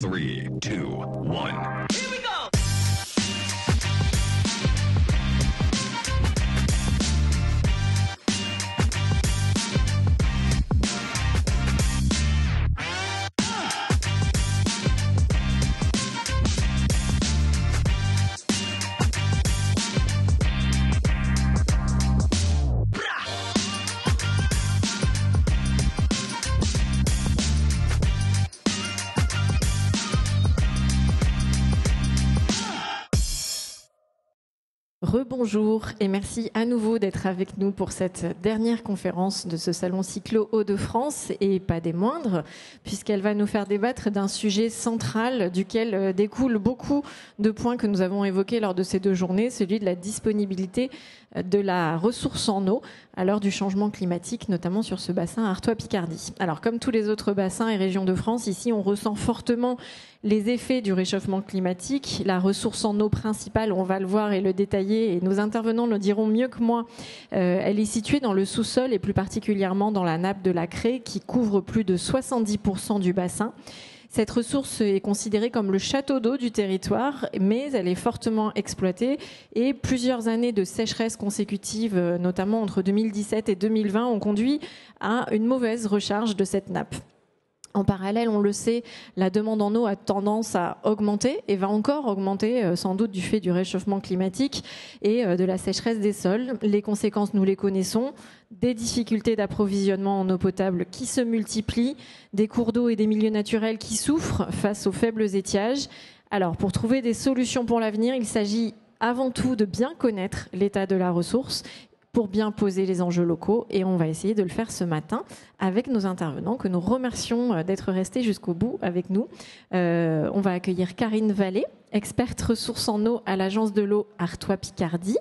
3, 2, 1. Here we go! Rebonjour et merci à nouveau d'être avec nous pour cette dernière conférence de ce salon Cyclo Hauts-de-France et pas des moindres, puisqu'elle va nous faire débattre d'un sujet central duquel découlent beaucoup de points que nous avons évoqués lors de ces 2 journées, celui de la disponibilité de la ressource en eau à l'heure du changement climatique, notamment sur ce bassin Artois-Picardie. Alors comme tous les autres bassins et régions de France, ici on ressent fortement les effets du réchauffement climatique. La ressource en eau principale, on va le voir et le détailler, et nos intervenants le diront mieux que moi, elle est située dans le sous-sol et plus particulièrement dans la nappe de la Crée qui couvre plus de 70% du bassin. Cette ressource est considérée comme le château d'eau du territoire, mais elle est fortement exploitée et plusieurs années de sécheresse consécutives, notamment entre 2017 et 2020, ont conduit à une mauvaise recharge de cette nappe. En parallèle, on le sait, la demande en eau a tendance à augmenter et va encore augmenter sans doute du fait du réchauffement climatique et de la sécheresse des sols. Les conséquences, nous les connaissons, des difficultés d'approvisionnement en eau potable qui se multiplient, des cours d'eau et des milieux naturels qui souffrent face aux faibles étiages. Alors, pour trouver des solutions pour l'avenir, il s'agit avant tout de bien connaître l'état de la ressource pour bien poser les enjeux locaux, et on va essayer de le faire ce matin avec nos intervenants que nous remercions d'être restés jusqu'au bout avec nous. On va accueillir Karine Vallée, experte ressources en eau à l'agence de l'eau Artois-Picardie,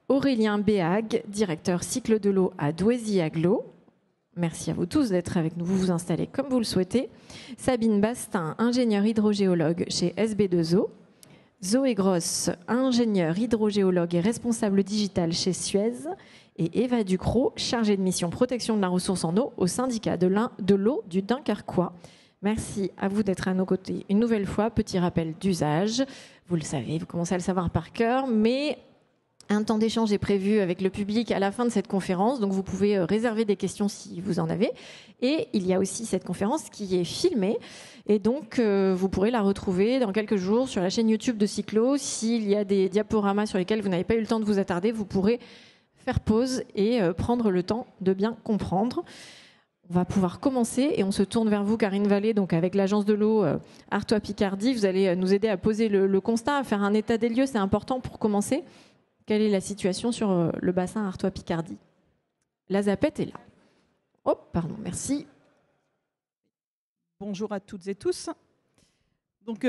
Aurélien Béag, directeur cycle de l'eau à Douaisis-Aglo. Merci à vous tous d'être avec nous, vous vous installez comme vous le souhaitez. Sabine Bastin, ingénieure hydrogéologue chez SB2O. Zoé Gross, ingénieure hydrogéologue et responsable digital chez Suez, et Eva Ducrot, chargée de mission protection de la ressource en eau au syndicat de l'eau du Dunkerquois. Merci à vous d'être à nos côtés une nouvelle fois. Petit rappel d'usage, vous le savez, vous commencez à le savoir par cœur, mais un temps d'échange est prévu avec le public à la fin de cette conférence, donc vous pouvez réserver des questions si vous en avez. Et il y a aussi cette conférence qui est filmée, et donc vous pourrez la retrouver dans quelques jours sur la chaîne YouTube de Cyclo. S'il y a des diaporamas sur lesquels vous n'avez pas eu le temps de vous attarder, vous pourrez faire pause et prendre le temps de bien comprendre. On va pouvoir commencer et on se tourne vers vous, Karine Vallée, donc avec l'agence de l'eau Artois-Picardie. Vous allez nous aider à poser le constat, à faire un état des lieux, c'est important pour commencer. Quelle est la situation sur le bassin Artois-Picardie? La zapette est là. Oh, pardon, merci. Bonjour à toutes et tous. Donc,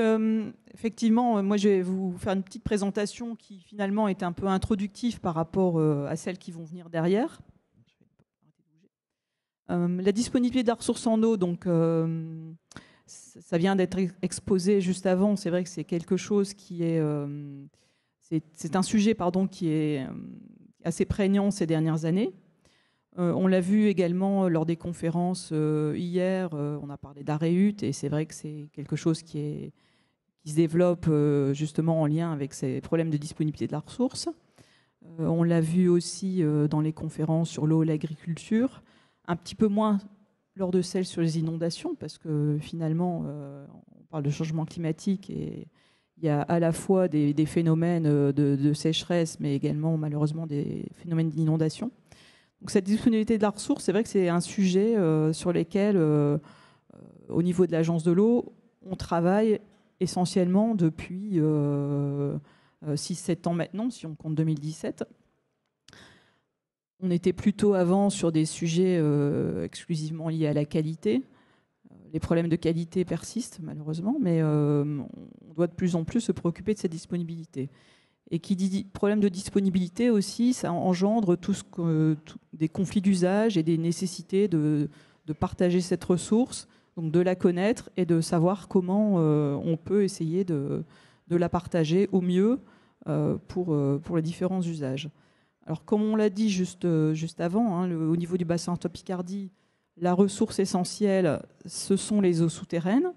effectivement, moi, je vais vous faire une petite présentation qui, finalement, est un peu introductive par rapport à celles qui vont venir derrière. La disponibilité de la ressource en eau, donc, ça vient d'être exposé juste avant. C'est vrai que c'est quelque chose qui est... C'est un sujet qui est assez prégnant ces dernières années. On l'a vu également lors des conférences hier, on a parlé d'AREUT, et c'est vrai que c'est quelque chose qui se développe justement en lien avec ces problèmes de disponibilité de la ressource. On l'a vu aussi dans les conférences sur l'eau et l'agriculture, un petit peu moins lors de celles sur les inondations, parce que finalement, on parle de changement climatique et il y a à la fois des phénomènes de sécheresse, mais également malheureusement des phénomènes d'inondation. Donc cette disponibilité de la ressource, c'est vrai que c'est un sujet sur lequel, au niveau de l'agence de l'eau, on travaille essentiellement depuis 6-7 ans maintenant, si on compte 2017. On était plutôt avant sur des sujets exclusivement liés à la qualité. Les problèmes de qualité persistent malheureusement, mais on doit de plus en plus se préoccuper de cette disponibilité. Et qui dit problème de disponibilité aussi, ça engendre des conflits d'usage et des nécessités de partager cette ressource, donc de la connaître et de savoir comment on peut essayer de la partager au mieux pour les différents usages. Alors comme on l'a dit juste avant, au niveau du bassin Artois-Picardie, la ressource essentielle, ce sont les eaux souterraines.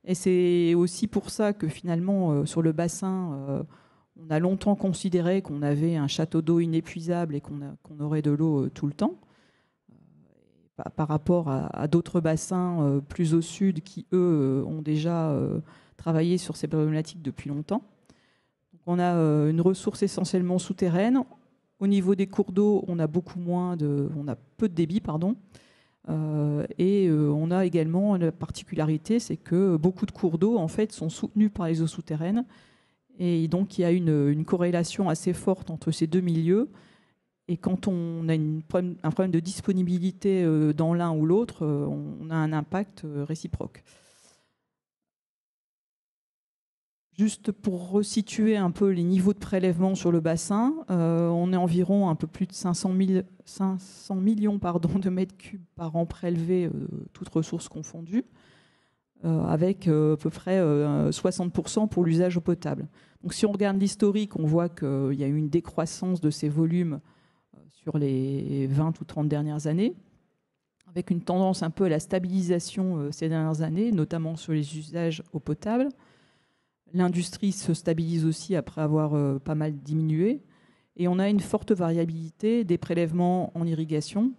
Et c'est aussi pour ça que finalement, sur le bassin, on a longtemps considéré qu'on avait un château d'eau inépuisable et qu'on aurait de l'eau tout le temps, par rapport à d'autres bassins plus au sud qui, eux, ont déjà travaillé sur ces problématiques depuis longtemps. Donc on a une ressource essentiellement souterraine. Au niveau des cours d'eau, on a peu de débit, pardon. Et on a également la particularité, c'est que beaucoup de cours d'eau en fait sont soutenus par les eaux souterraines, et donc il y a une corrélation assez forte entre ces deux milieux. Et quand on a un problème de disponibilité dans l'un ou l'autre, on a un impact réciproque. Juste pour resituer un peu les niveaux de prélèvement sur le bassin, on est environ un peu plus de 500 millions de mètres cubes par an prélevés, toutes ressources confondues, avec à peu près 60% pour l'usage eau potable. Donc si on regarde l'historique, on voit qu'il y a eu une décroissance de ces volumes sur les 20 ou 30 dernières années, avec une tendance un peu à la stabilisation ces dernières années, notamment sur les usages eau potable. L'industrie se stabilise aussi après avoir pas mal diminué. Et on a une forte variabilité des prélèvements en irrigation,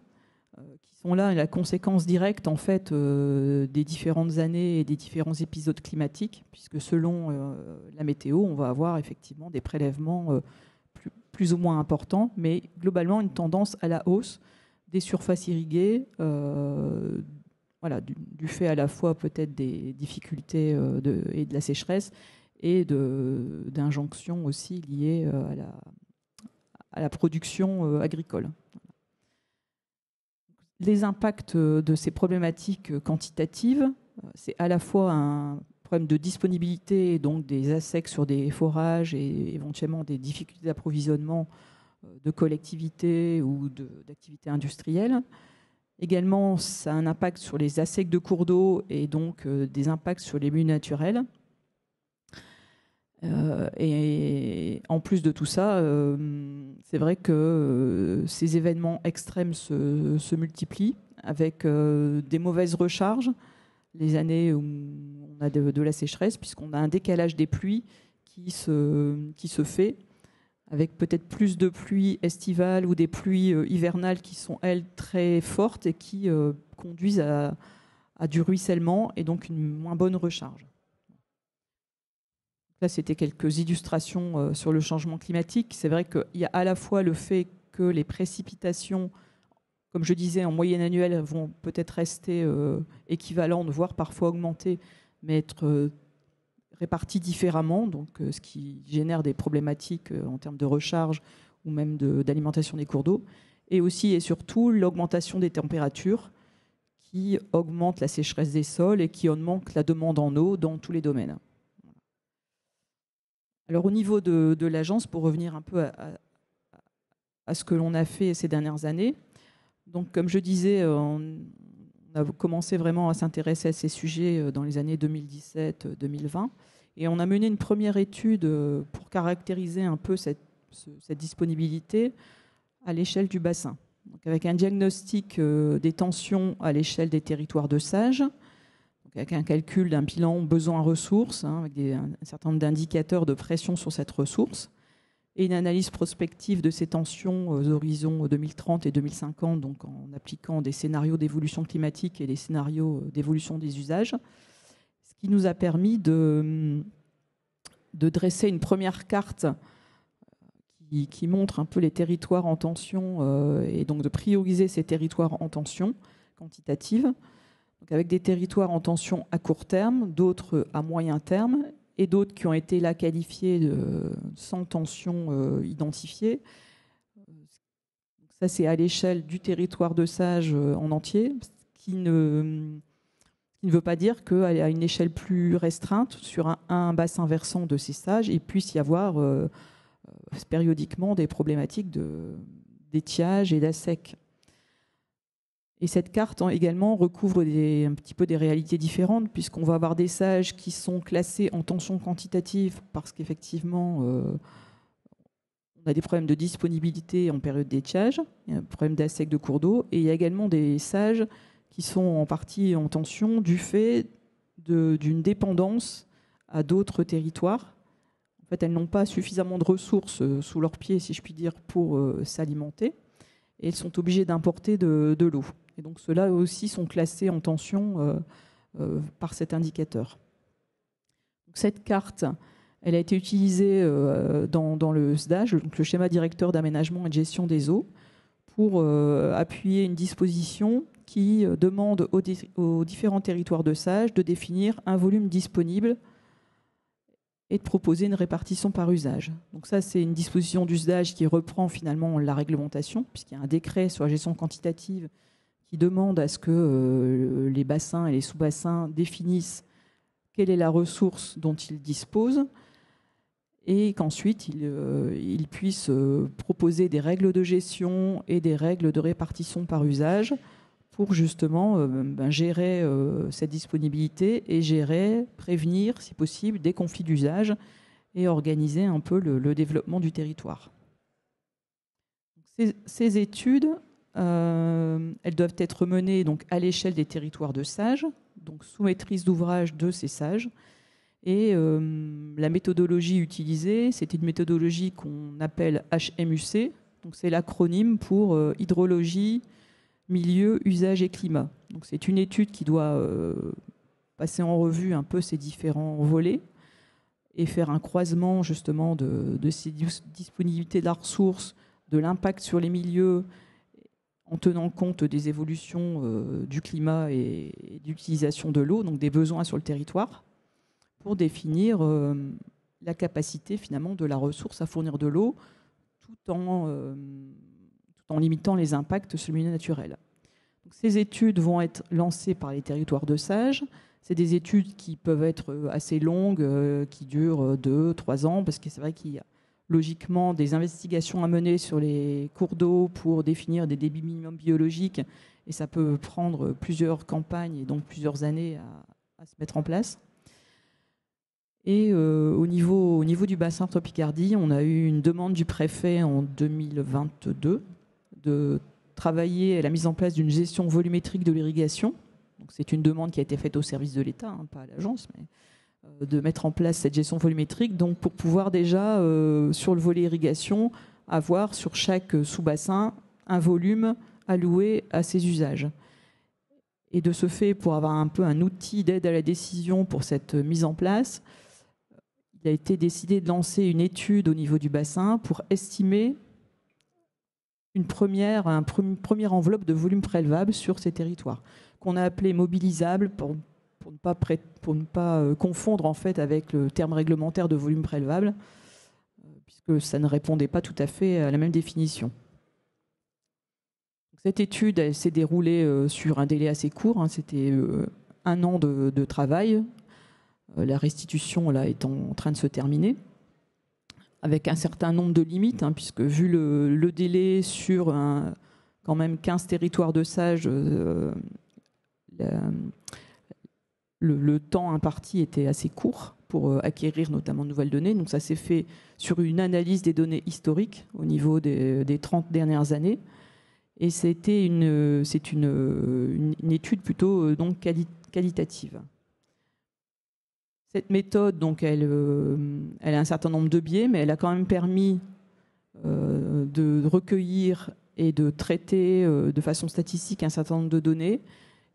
qui sont là la conséquence directe en fait, des différentes années et des différents épisodes climatiques, puisque selon la météo, on va avoir effectivement des prélèvements plus ou moins importants, mais globalement une tendance à la hausse des surfaces irriguées, du fait à la fois peut-être des difficultés et de la sécheresse, et d'injonctions aussi liées à la production agricole. Les impacts de ces problématiques quantitatives, c'est à la fois un problème de disponibilité, donc des assecs sur des forages et éventuellement des difficultés d'approvisionnement de collectivités ou d'activités industrielles. Également, ça a un impact sur les assecs de cours d'eau et donc des impacts sur les milieux naturels. Et en plus de tout ça, c'est vrai que ces événements extrêmes se multiplient avec des mauvaises recharges, les années où on a de la sécheresse, puisqu'on a un décalage des pluies qui se fait, avec peut-être plus de pluies estivales ou des pluies hivernales qui sont, elles, très fortes et qui conduisent à du ruissellement et donc une moins bonne recharge. Là, c'était quelques illustrations sur le changement climatique. C'est vrai qu'il y a à la fois le fait que les précipitations, comme je disais, en moyenne annuelle, vont peut-être rester équivalentes, voire parfois augmenter, mais être réparties différemment, donc ce qui génère des problématiques en termes de recharge ou même d'alimentation des cours d'eau. Et aussi et surtout l'augmentation des températures qui augmente la sécheresse des sols et qui augmente la demande en eau dans tous les domaines. Alors au niveau de l'agence, pour revenir un peu à ce que l'on a fait ces dernières années, donc comme je disais, on a commencé vraiment à s'intéresser à ces sujets dans les années 2017-2020, et on a mené une première étude pour caractériser un peu cette disponibilité à l'échelle du bassin, donc avec un diagnostic des tensions à l'échelle des territoires de SAGE, avec un calcul d'un bilan besoin-ressources, avec un certain nombre d'indicateurs de pression sur cette ressource, et une analyse prospective de ces tensions aux horizons 2030 et 2050, donc en appliquant des scénarios d'évolution climatique et des scénarios d'évolution des usages, ce qui nous a permis de dresser une première carte qui montre un peu les territoires en tension et donc de prioriser ces territoires en tension quantitative. Donc avec des territoires en tension à court terme, d'autres à moyen terme, et d'autres qui ont été là qualifiés sans tension identifiée. Ça, c'est à l'échelle du territoire de SAGE en entier, ce qui ne veut pas dire qu'à une échelle plus restreinte, sur un bassin versant de ces SAGE, il puisse y avoir périodiquement des problématiques d'étiage et d'assec. Et cette carte également recouvre un petit peu des réalités différentes, puisqu'on va avoir des SAGE qui sont classés en tension quantitative parce qu'effectivement, on a des problèmes de disponibilité en période d'étiage, il y a un problème d'assec de cours d'eau, et il y a également des SAGE qui sont en partie en tension du fait d'une dépendance à d'autres territoires. En fait, elles n'ont pas suffisamment de ressources sous leurs pieds, si je puis dire, pour s'alimenter. Et elles sont obligées d'importer de l'eau. Et donc, ceux-là aussi sont classés en tension par cet indicateur. Donc, cette carte, elle a été utilisée dans le SDAGE, donc le schéma directeur d'aménagement et de gestion des eaux, pour appuyer une disposition qui demande aux différents territoires de SAGE de définir un volume disponible et de proposer une répartition par usage. Donc ça, c'est une disposition du SDAGE qui reprend finalement la réglementation, puisqu'il y a un décret sur la gestion quantitative qui demande à ce que les bassins et les sous-bassins définissent quelle est la ressource dont ils disposent, et qu'ensuite ils puissent proposer des règles de gestion et des règles de répartition par usage pour justement gérer cette disponibilité et prévenir, si possible, des conflits d'usage et organiser un peu le développement du territoire. Ces études, elles doivent être menées donc, à l'échelle des territoires de SAGE, donc sous maîtrise d'ouvrage de ces SAGE. Et la méthodologie utilisée, c'était une méthodologie qu'on appelle HMUC, donc c'est l'acronyme pour hydrologie, milieu, usage et climat. Donc c'est une étude qui doit passer en revue un peu ces différents volets et faire un croisement justement de ces disponibilités de la ressource, de l'impact sur les milieux, en tenant compte des évolutions du climat et d'utilisation de l'eau, donc des besoins sur le territoire, pour définir la capacité finalement de la ressource à fournir de l'eau tout en limitant les impacts sur le milieu naturel. Donc, ces études vont être lancées par les territoires de SAGE. C'est des études qui peuvent être assez longues, qui durent 2-3 ans, parce que c'est vrai qu'il y a logiquement des investigations à mener sur les cours d'eau pour définir des débits minimums biologiques, et ça peut prendre plusieurs campagnes et donc plusieurs années à se mettre en place. Et au niveau du bassin Picardie, on a eu une demande du préfet en 2022 de travailler à la mise en place d'une gestion volumétrique de l'irrigation. Donc c'est une demande qui a été faite au service de l'État, hein, pas à l'agence, mais de mettre en place cette gestion volumétrique, donc pour pouvoir déjà, sur le volet irrigation, avoir sur chaque sous-bassin un volume alloué à ses usages. Et de ce fait, pour avoir un peu un outil d'aide à la décision pour cette mise en place, il a été décidé de lancer une étude au niveau du bassin pour estimer une première enveloppe de volume prélevable sur ces territoires, qu'on a appelé mobilisable pour ne pas confondre en fait avec le terme réglementaire de volume prélevable, puisque ça ne répondait pas tout à fait à la même définition. Cette étude, elle s'est déroulée sur un délai assez court, hein, c'était 1 an de travail. La restitution là, est en train de se terminer, avec un certain nombre de limites, hein, puisque vu le délai sur quand même 15 territoires de SAGE, le temps imparti était assez court pour acquérir notamment de nouvelles données. Donc ça s'est fait sur une analyse des données historiques au niveau des 30 dernières années. Et c'est une étude plutôt donc qualitative. Cette méthode, donc, elle a un certain nombre de biais, mais elle a quand même permis de recueillir et de traiter de façon statistique un certain nombre de données.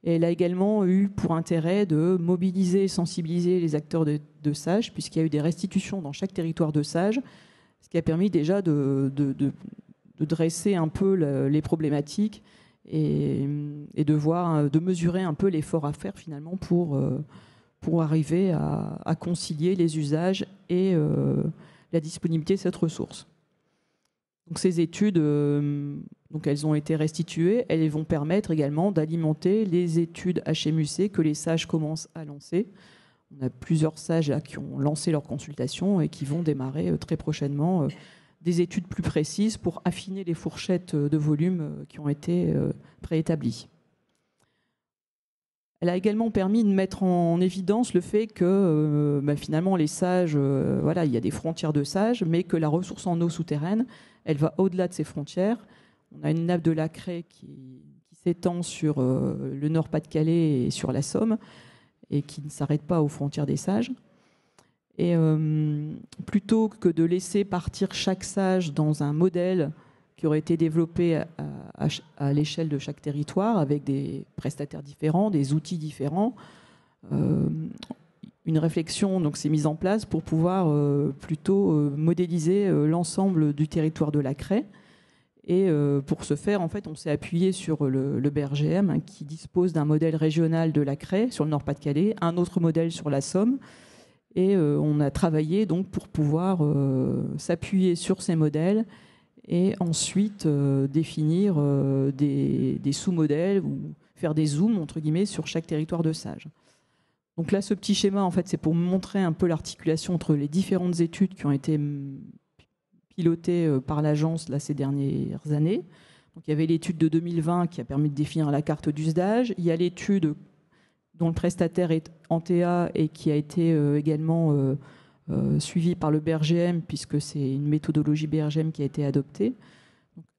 Et elle a également eu pour intérêt de mobiliser et sensibiliser les acteurs de SAGE, puisqu'il y a eu des restitutions dans chaque territoire de SAGE, ce qui a permis déjà de dresser un peu les problématiques et de mesurer un peu l'effort à faire finalement pour arriver à concilier les usages et la disponibilité de cette ressource. Donc ces études, donc elles ont été restituées, elles vont permettre également d'alimenter les études HMUC que les SAGE commencent à lancer. On a plusieurs SAGE là, qui ont lancé leur consultation et qui vont démarrer très prochainement des études plus précises pour affiner les fourchettes de volume qui ont été préétablies. Elle a également permis de mettre en évidence le fait que finalement les SAGE, voilà, il y a des frontières de SAGE, mais que la ressource en eau souterraine, elle va au-delà de ces frontières. On a une nappe de Lacré qui s'étend sur le Nord-Pas-de-Calais et sur la Somme. et qui ne s'arrête pas aux frontières des sages. Et plutôt que de laisser partir chaque sage dans un modèle qui aurait été développé à l'échelle de chaque territoire, avec des prestataires différents, des outils différents, une réflexion donc, s'est mise en place pour pouvoir plutôt modéliser l'ensemble du territoire de la Craie. Et pour ce faire, en fait, on s'est appuyé sur le BRGM, hein, qui dispose d'un modèle régional de la Craie sur le Nord-Pas-de-Calais, un autre modèle sur la Somme. Et on a travaillé donc pour pouvoir s'appuyer sur ces modèles et ensuite définir des sous-modèles ou faire des zooms entre guillemets sur chaque territoire de sage. Donc là, ce petit schéma, en fait, c'est pour montrer un peu l'articulation entre les différentes études qui ont été pilotées par l'agence là, ces dernières années. Donc, il y avait l'étude de 2020 qui a permis de définir la carte d'usage. Il y a l'étude dont le prestataire est Antea et qui a été également suivie par le BRGM, puisque c'est une méthodologie BRGM qui a été adoptée.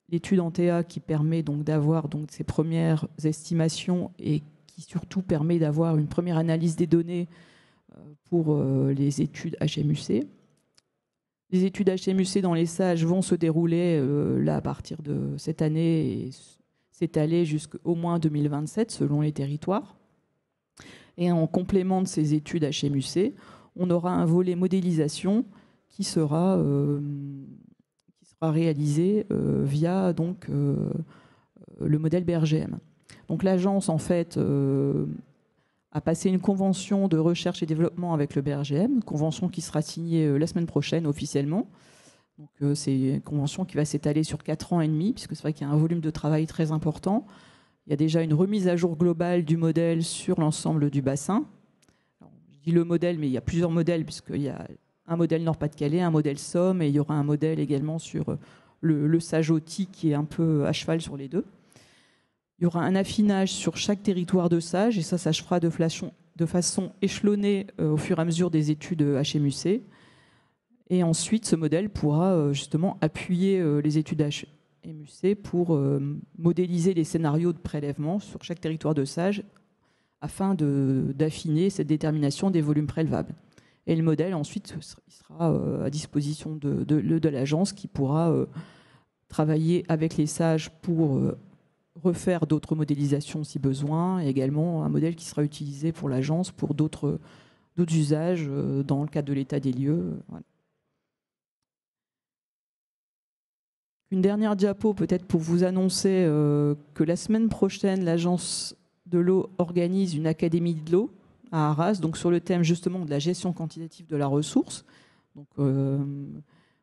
L'étude Antea qui permet donc d'avoir donc ces premières estimations et qui surtout permet d'avoir une première analyse des données pour les études HMUC. Les études HMUC dans les sages vont se dérouler là à partir de cette année et s'étaler jusqu'au moins 2027 selon les territoires. Et en complément de ces études HMUC, on aura un volet modélisation qui sera réalisé via donc, le modèle BRGM. Donc l'agence, en fait, a passé une convention de recherche et développement avec le BRGM, convention qui sera signée la semaine prochaine officiellement. Donc, c'est une convention qui va s'étaler sur 4 ans et demi, puisque c'est vrai qu'il y a un volume de travail très important. Il y a déjà une remise à jour globale du modèle sur l'ensemble du bassin. Alors, je dis le modèle, mais il y a plusieurs modèles, puisqu'il y a un modèle Nord-Pas-de-Calais, un modèle Somme, et il y aura un modèle également sur le sage OTI qui est un peu à cheval sur les deux. Il y aura un affinage sur chaque territoire de sage, et ça se fera de façon échelonnée au fur et à mesure des études HMUC. Et ensuite, ce modèle pourra justement appuyer les études HMUC pour modéliser les scénarios de prélèvement sur chaque territoire de sage afin d'affiner cette détermination des volumes prélevables. Et le modèle, ensuite, il sera à disposition de l'agence qui pourra travailler avec les sages pour refaire d'autres modélisations si besoin, et également un modèle qui sera utilisé pour l'agence pour d'autres usages dans le cadre de l'état des lieux. Voilà. Une dernière diapo peut-être pour vous annoncer que la semaine prochaine, l'agence de l'eau organise une académie de l'eau à Arras, donc sur le thème justement de la gestion quantitative de la ressource. Donc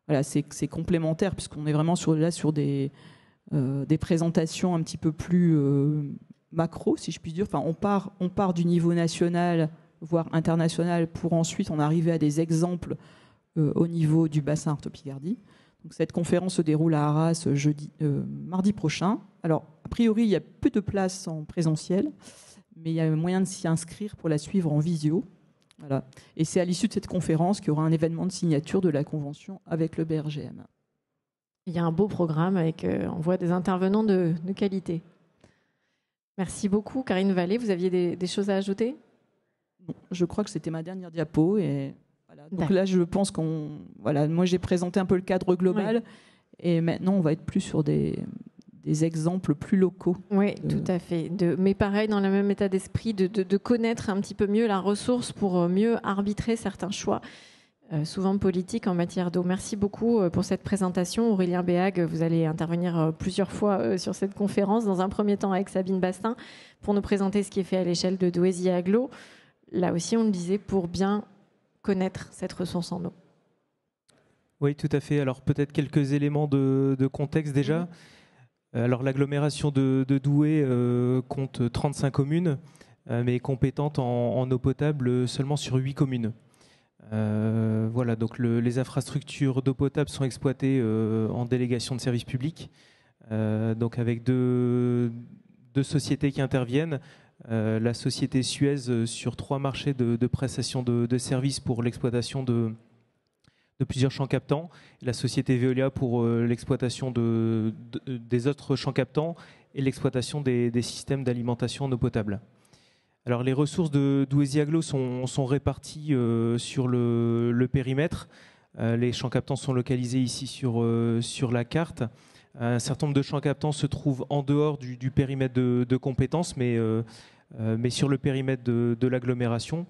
voilà, c'est complémentaire puisqu'on est vraiment sur des présentations un petit peu plus macro, si je puis dire. Enfin, on part du niveau national, voire international, pour ensuite en arriver à des exemples au niveau du bassin Artois-Picardie. Donc, cette conférence se déroule à Arras mardi prochain. Alors, a priori, il y a peu de places en présentiel, mais il y a moyen de s'y inscrire pour la suivre en visio. Voilà. Et c'est à l'issue de cette conférence qu'il y aura un événement de signature de la convention avec le BRGM. Il y a un beau programme avec, on voit des intervenants de qualité. Merci beaucoup. Karine Vallée, vous aviez des choses à ajouter ? Non, je crois que c'était ma dernière diapo. Et voilà. Donc là, je pense moi, j'ai présenté un peu le cadre global. Oui. Et maintenant, on va être plus sur des exemples plus locaux. Oui, tout à fait. Mais pareil, dans le même état d'esprit, de connaître un petit peu mieux la ressource pour mieux arbitrer certains choix. Souvent politique en matière d'eau. Merci beaucoup pour cette présentation. Aurélien Béag, vous allez intervenir plusieurs fois sur cette conférence, dans un premier temps avec Sabine Bastin, pour nous présenter ce qui est fait à l'échelle de Douaisis Agglo. Là aussi, on le disait, pour bien connaître cette ressource en eau. Oui, tout à fait. Alors peut-être quelques éléments de contexte déjà. Alors l'agglomération de Douai compte 35 communes, mais est compétente en eau potable seulement sur 8 communes. Voilà, donc les infrastructures d'eau potable sont exploitées en délégation de service public, donc avec deux sociétés qui interviennent. La société Suez sur 3 marchés de prestation de services pour l'exploitation de plusieurs champs captants, et la société Veolia pour l'exploitation des autres champs captants et l'exploitation des systèmes d'alimentation en eau potable. Alors les ressources de Douaisis-Aglo sont réparties sur le périmètre. Les champs captants sont localisés ici sur la carte. Un certain nombre de champs captants se trouvent en dehors du périmètre de compétences, mais sur le périmètre de l'agglomération.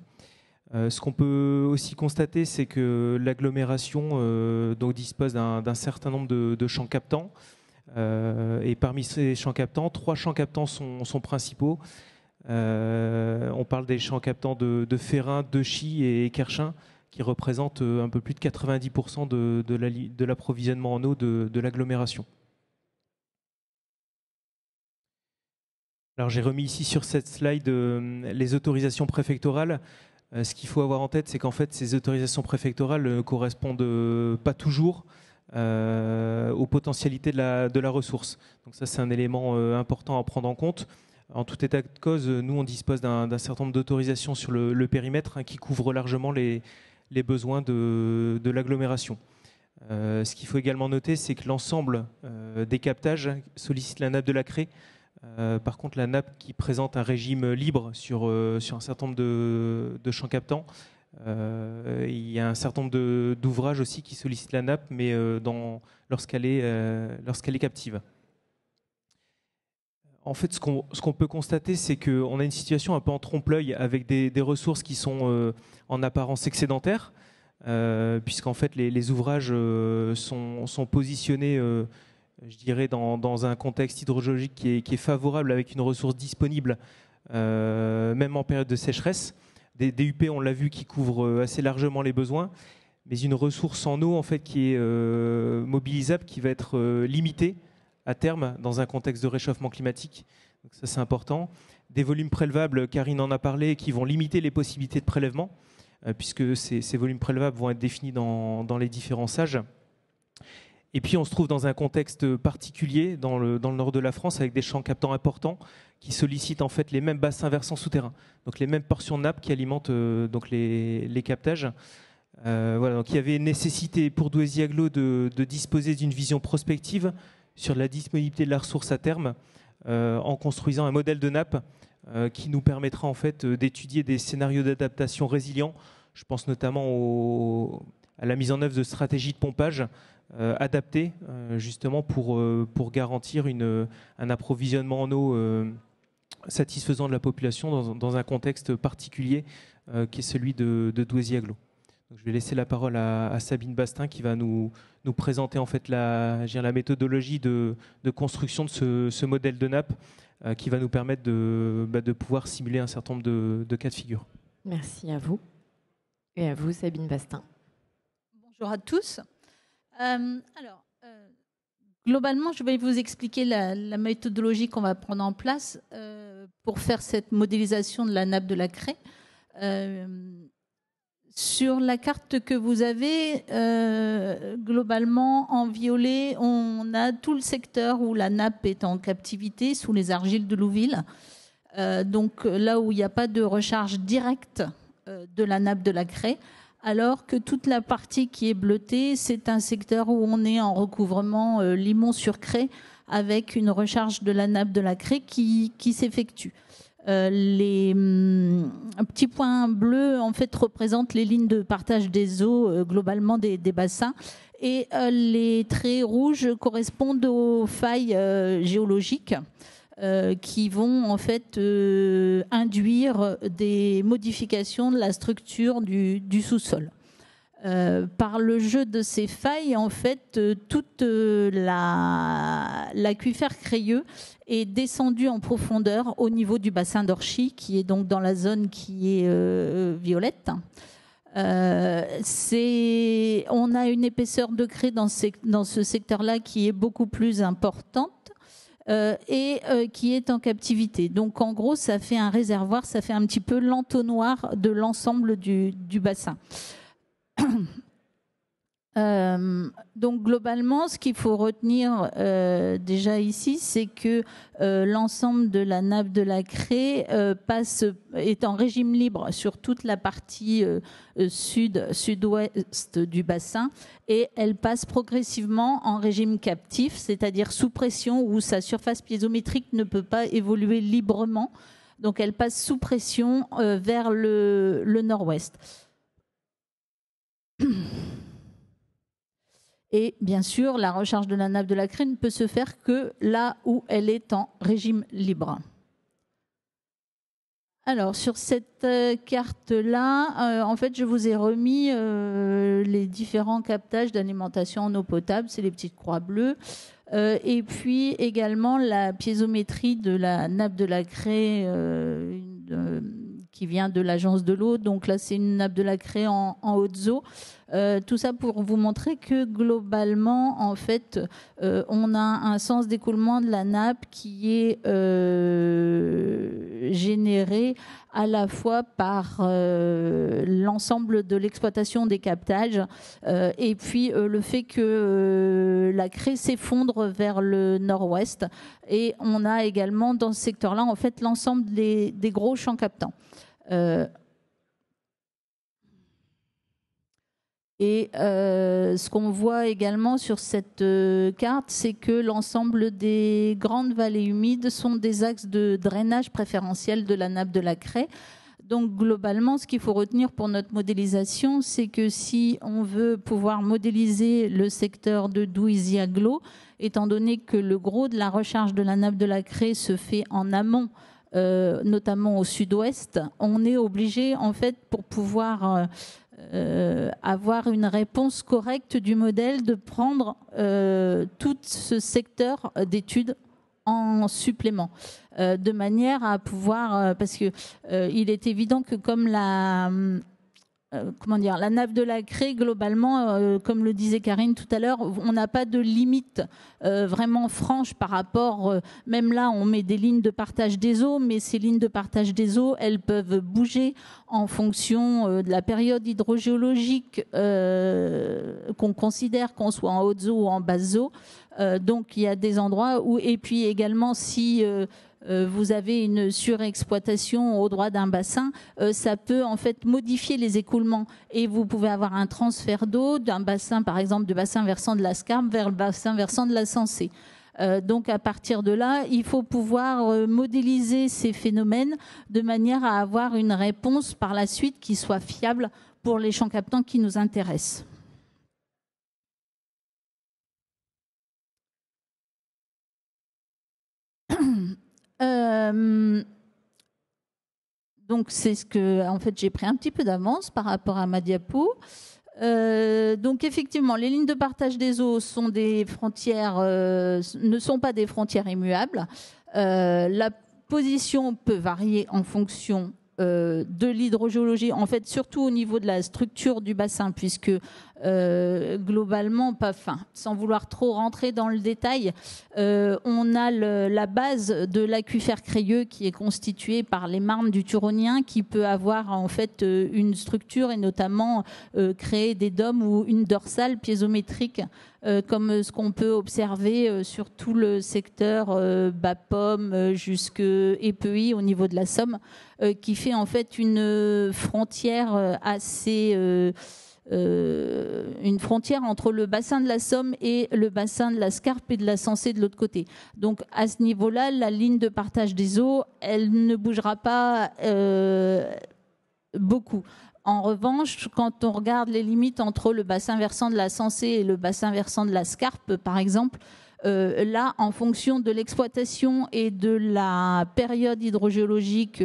Ce qu'on peut aussi constater, c'est que l'agglomération dispose d'un certain nombre de champs captants. Et parmi ces champs captants, 3 champs captants sont principaux. On parle des champs captants de Férin, Dechy et Kerchin, qui représentent un peu plus de 90% de l'approvisionnement en eau de l'agglomération. Alors j'ai remis ici sur cette slide les autorisations préfectorales. Ce qu'il faut avoir en tête, c'est qu'en fait ces autorisations préfectorales ne correspondent pas toujours aux potentialités de la ressource. Donc ça, c'est un élément important à prendre en compte. En tout état de cause, nous, on dispose d'un certain nombre d'autorisations sur le périmètre qui couvrent largement les besoins de l'agglomération. Ce qu'il faut également noter, c'est que l'ensemble des captages sollicite la nappe de la Cré. Par contre, la nappe qui présente un régime libre sur un certain nombre de champs captants, il y a un certain nombre d'ouvrages aussi qui sollicitent la nappe, mais lorsqu'elle est captive. En fait, ce qu'on peut constater, c'est qu'on a une situation un peu en trompe-l'œil avec des ressources qui sont en apparence excédentaires, puisqu'en fait les ouvrages sont positionnés, je dirais, dans un contexte hydrogéologique qui est favorable, avec une ressource disponible, même en période de sécheresse. Des DUP, on l'a vu, qui couvrent assez largement les besoins, mais une ressource en eau en fait, qui est mobilisable, qui va être limitée à terme dans un contexte de réchauffement climatique. Donc ça, c'est important. Des volumes prélevables, Karine en a parlé, qui vont limiter les possibilités de prélèvement, puisque ces volumes prélevables vont être définis dans les différents sages. Et puis on se trouve dans un contexte particulier dans le nord de la France, avec des champs captants importants qui sollicitent en fait les mêmes bassins versants souterrains, donc les mêmes portions de nappes qui alimentent donc les captages. Voilà, donc il y avait nécessité pour Douaisis-Aglo de disposer d'une vision prospective sur la disponibilité de la ressource à terme, en construisant un modèle de nappe qui nous permettra en fait d'étudier des scénarios d'adaptation résilients. Je pense notamment à la mise en œuvre de stratégies de pompage adaptées justement pour garantir un approvisionnement en eau satisfaisant de la population dans un contexte particulier qui est celui de Douaisis-Aglo. Je vais laisser la parole à Sabine Bastin qui va nous présenter en fait la méthodologie de construction de ce modèle de nappe qui va nous permettre de pouvoir simuler un certain nombre de cas de figure. Merci à vous. Et à vous, Sabine Bastin. Bonjour à tous. Globalement, je vais vous expliquer la méthodologie qu'on va prendre en place pour faire cette modélisation de la nappe de la Cré. Sur la carte que vous avez, globalement, en violet, on a tout le secteur où la nappe est en captivité, sous les argiles de Louville. Donc là où il n'y a pas de recharge directe de la nappe de la Cré, alors que toute la partie qui est bleutée, c'est un secteur où on est en recouvrement limon-sur-Cré, avec une recharge de la nappe de la Cré qui s'effectue. Les petits points bleus en fait représentent les lignes de partage des eaux globalement des bassins, et les traits rouges correspondent aux failles géologiques qui vont en fait induire des modifications de la structure du sous-sol. Par le jeu de ces failles, en fait, toute l'aquifère crayeux est descendu en profondeur au niveau du bassin d'Orchy, qui est donc dans la zone qui est violette. On a une épaisseur de craie dans ce secteur-là qui est beaucoup plus importante et qui est en captivité. Donc en gros, ça fait un réservoir, ça fait un petit peu l'entonnoir de l'ensemble du bassin. Donc globalement, ce qu'il faut retenir déjà ici, c'est que l'ensemble de la nappe de la Cré est en régime libre sur toute la partie sud-ouest du bassin, et elle passe progressivement en régime captif, c'est-à-dire sous pression, où sa surface piézométrique ne peut pas évoluer librement Donc elle passe sous pression vers le nord-ouest. Et bien sûr, la recharge de la nappe de la craie ne peut se faire que là où elle est en régime libre. Alors, sur cette carte-là, en fait, je vous ai remis les différents captages d'alimentation en eau potable, c'est les petites croix bleues, et puis également la piézométrie de la nappe de la craie qui vient de l'agence de l'eau. Donc là, c'est une nappe de la craie en hautes eaux. Tout ça pour vous montrer que globalement, en fait, on a un sens d'écoulement de la nappe qui est généré à la fois par l'ensemble de l'exploitation des captages et puis le fait que la craie s'effondre vers le nord-ouest. Et on a également dans ce secteur-là, en fait, l'ensemble des gros champs captants. Et ce qu'on voit également sur cette carte, c'est que l'ensemble des grandes vallées humides sont des axes de drainage préférentiel de la nappe de la craie. Donc globalement, ce qu'il faut retenir pour notre modélisation, c'est que si on veut pouvoir modéliser le secteur de Douaisis-Aglo, étant donné que le gros de la recharge de la nappe de la craie se fait en amont, notamment au sud-ouest, on est obligé, en fait, pour pouvoir avoir une réponse correcte du modèle, de prendre tout ce secteur d'études en supplément, de manière à pouvoir, parce que il est évident que comme la nappe de la craie, globalement, comme le disait Karine tout à l'heure, on n'a pas de limite vraiment franche par rapport, même là on met des lignes de partage des eaux, mais ces lignes de partage des eaux, elles peuvent bouger en fonction de la période hydrogéologique qu'on considère, qu'on soit en hautes eaux ou en basses eaux. Donc il y a des endroits où, et puis également si vous avez une surexploitation au droit d'un bassin, ça peut en fait modifier les écoulements et vous pouvez avoir un transfert d'eau d'un bassin, par exemple du bassin versant de la Scarpe vers le bassin versant de la Sensée. Donc à partir de là, il faut pouvoir modéliser ces phénomènes de manière à avoir une réponse par la suite qui soit fiable pour les champs captants qui nous intéressent. Donc c'est ce que, en fait, j'ai pris un petit peu d'avance par rapport à ma diapo. Donc effectivement, les lignes de partage des eaux sont des frontières, ne sont pas des frontières immuables. La position peut varier en fonction de l'hydrogéologie, en fait surtout au niveau de la structure du bassin, puisque globalement, sans vouloir trop rentrer dans le détail, on a la base de l'aquifère crayeux qui est constituée par les marnes du Turonien, qui peut avoir en fait une structure et notamment créer des dômes ou une dorsale piézométrique, comme ce qu'on peut observer sur tout le secteur Bapaume jusque Épehy au niveau de la Somme, qui fait en fait une frontière une frontière entre le bassin de la Somme et le bassin de la Scarpe et de la Sensée de l'autre côté. Donc à ce niveau-là, la ligne de partage des eaux, elle ne bougera pas beaucoup. En revanche, quand on regarde les limites entre le bassin versant de la Sensée et le bassin versant de la Scarpe, par exemple, là, en fonction de l'exploitation et de la période hydrogéologique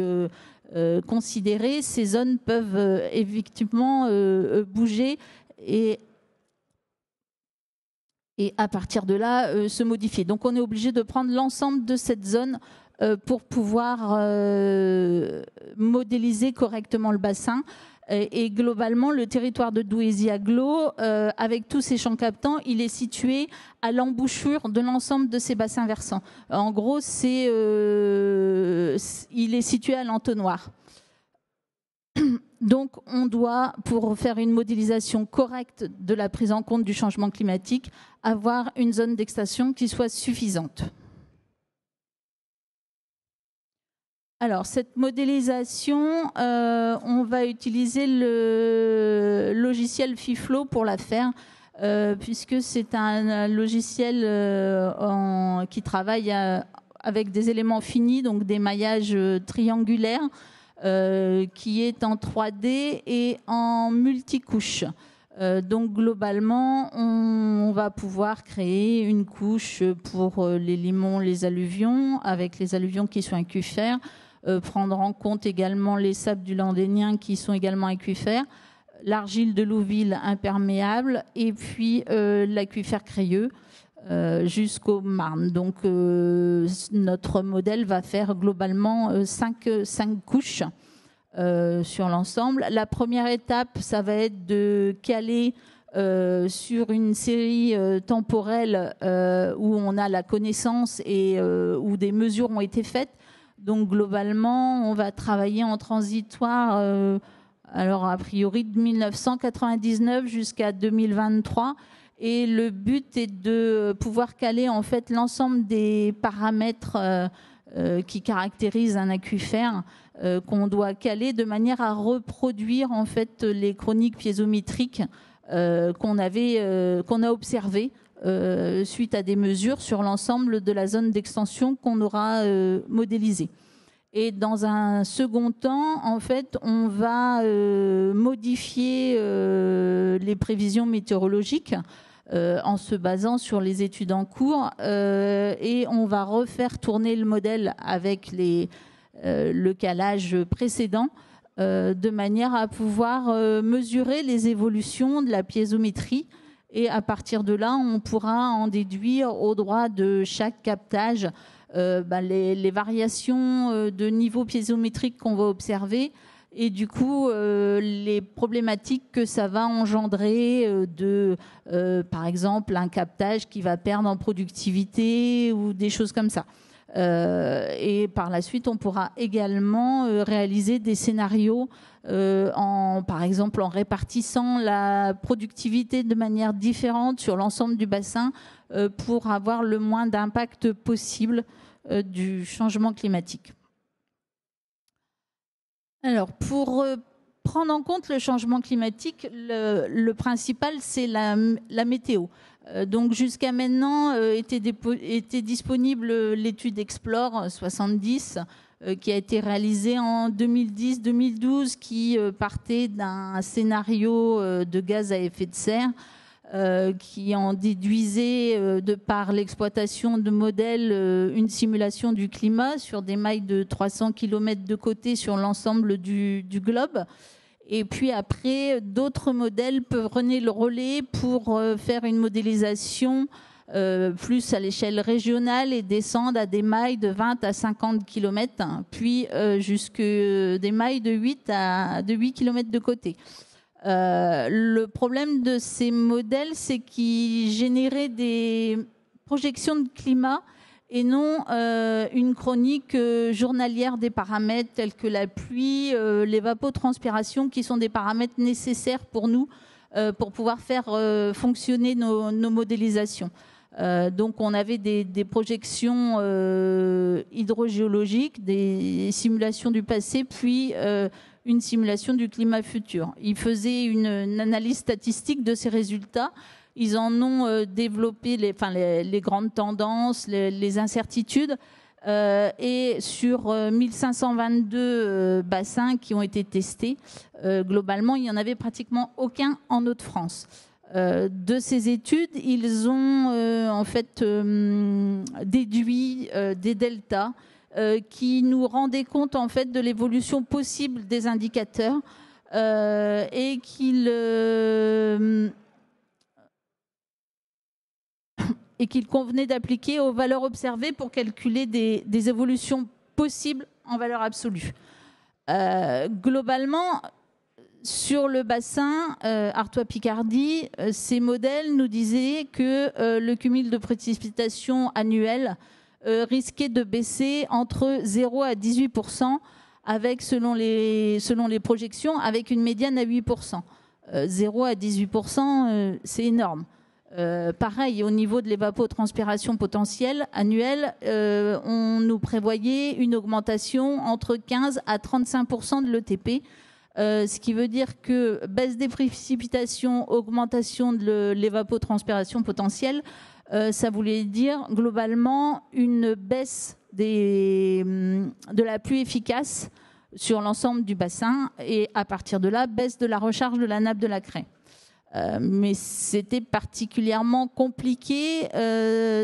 considérée, ces zones peuvent effectivement bouger et à partir de là se modifier. Donc on est obligé de prendre l'ensemble de cette zone pour pouvoir modéliser correctement le bassin. Et globalement, le territoire de Douaisis-Aglo, avec tous ces champs captants, il est situé à l'embouchure de l'ensemble de ces bassins versants. En gros, il est situé à l'entonnoir. Donc, on doit, pour faire une modélisation correcte de la prise en compte du changement climatique, avoir une zone d'extraction qui soit suffisante. Alors, cette modélisation, on va utiliser le logiciel FIFLO pour la faire, puisque c'est un logiciel qui travaille avec des éléments finis, donc des maillages triangulaires, qui est en 3D et en multicouche. Donc globalement, on va pouvoir créer une couche pour les limons, les alluvions, avec les alluvions qui sont aquifères, prendre en compte également les sables du Landénien qui sont également aquifères, l'argile de Louville imperméable et puis l'aquifère crayeux jusqu'au Marne. Donc notre modèle va faire globalement 5 couches sur l'ensemble. La première étape, ça va être de caler sur une série temporelle où on a la connaissance et où des mesures ont été faites. Donc globalement, on va travailler en transitoire, alors a priori de 1999 jusqu'à 2023. Et le but est de pouvoir caler en fait l'ensemble des paramètres qui caractérisent un aquifère qu'on doit caler de manière à reproduire en fait les chroniques piézométriques qu'on a observées suite à des mesures sur l'ensemble de la zone d'extension qu'on aura modélisée. Et dans un second temps, en fait, on va modifier les prévisions météorologiques en se basant sur les études en cours et on va refaire tourner le modèle avec le calage précédent de manière à pouvoir mesurer les évolutions de la piézométrie et à partir de là, on pourra en déduire au droit de chaque captage les variations de niveau piézométrique qu'on va observer et du coup les problématiques que ça va engendrer par exemple un captage qui va perdre en productivité ou des choses comme ça. Et par la suite, on pourra également réaliser des scénarios par exemple en répartissant la productivité de manière différente sur l'ensemble du bassin pour avoir le moins d'impact possible du changement climatique. Alors, pour prendre en compte le changement climatique, le principal, c'est la météo. Donc, jusqu'à maintenant, était disponible l'étude Explore 70, qui a été réalisée en 2010-2012, qui partait d'un scénario de gaz à effet de serre, qui en déduisait, de par l'exploitation de modèles, une simulation du climat sur des mailles de 300 km de côté sur l'ensemble du globe. Et puis après, d'autres modèles peuvent prendre le relais pour faire une modélisation plus à l'échelle régionale et descendre à des mailles de 20 à 50 km, puis jusque des mailles de 8 km de côté. Le problème de ces modèles, c'est qu'ils généraient des projections de climat et non une chronique journalière des paramètres tels que la pluie, l'évapotranspiration, qui sont des paramètres nécessaires pour nous pour pouvoir faire fonctionner nos modélisations. Donc on avait des projections hydrogéologiques, des simulations du passé, puis une simulation du climat futur. Ils faisaient une analyse statistique de ces résultats. Ils en ont développé les grandes tendances, les incertitudes. Et sur 1522 bassins qui ont été testés, globalement, il n'y en avait pratiquement aucun en Hauts-de-France. De ces études, ils ont en fait déduit des deltas qui nous rendaient compte en fait de l'évolution possible des indicateurs et qu'il convenait d'appliquer aux valeurs observées pour calculer des évolutions possibles en valeur absolue. Globalement, sur le bassin Artois-Picardie, ces modèles nous disaient que le cumul de précipitations annuelles risquait de baisser entre 0 à 18%, avec, selon les projections, avec une médiane à 8%. 0 à 18%, c'est énorme. Pareil, au niveau de l'évapotranspiration potentielle annuelle, on nous prévoyait une augmentation entre 15 à 35% de l'ETP, ce qui veut dire que baisse des précipitations, augmentation de l'évapotranspiration potentielle, ça voulait dire globalement une baisse de la pluie efficace sur l'ensemble du bassin et à partir de là, baisse de la recharge de la nappe de la craie. Mais c'était particulièrement compliqué,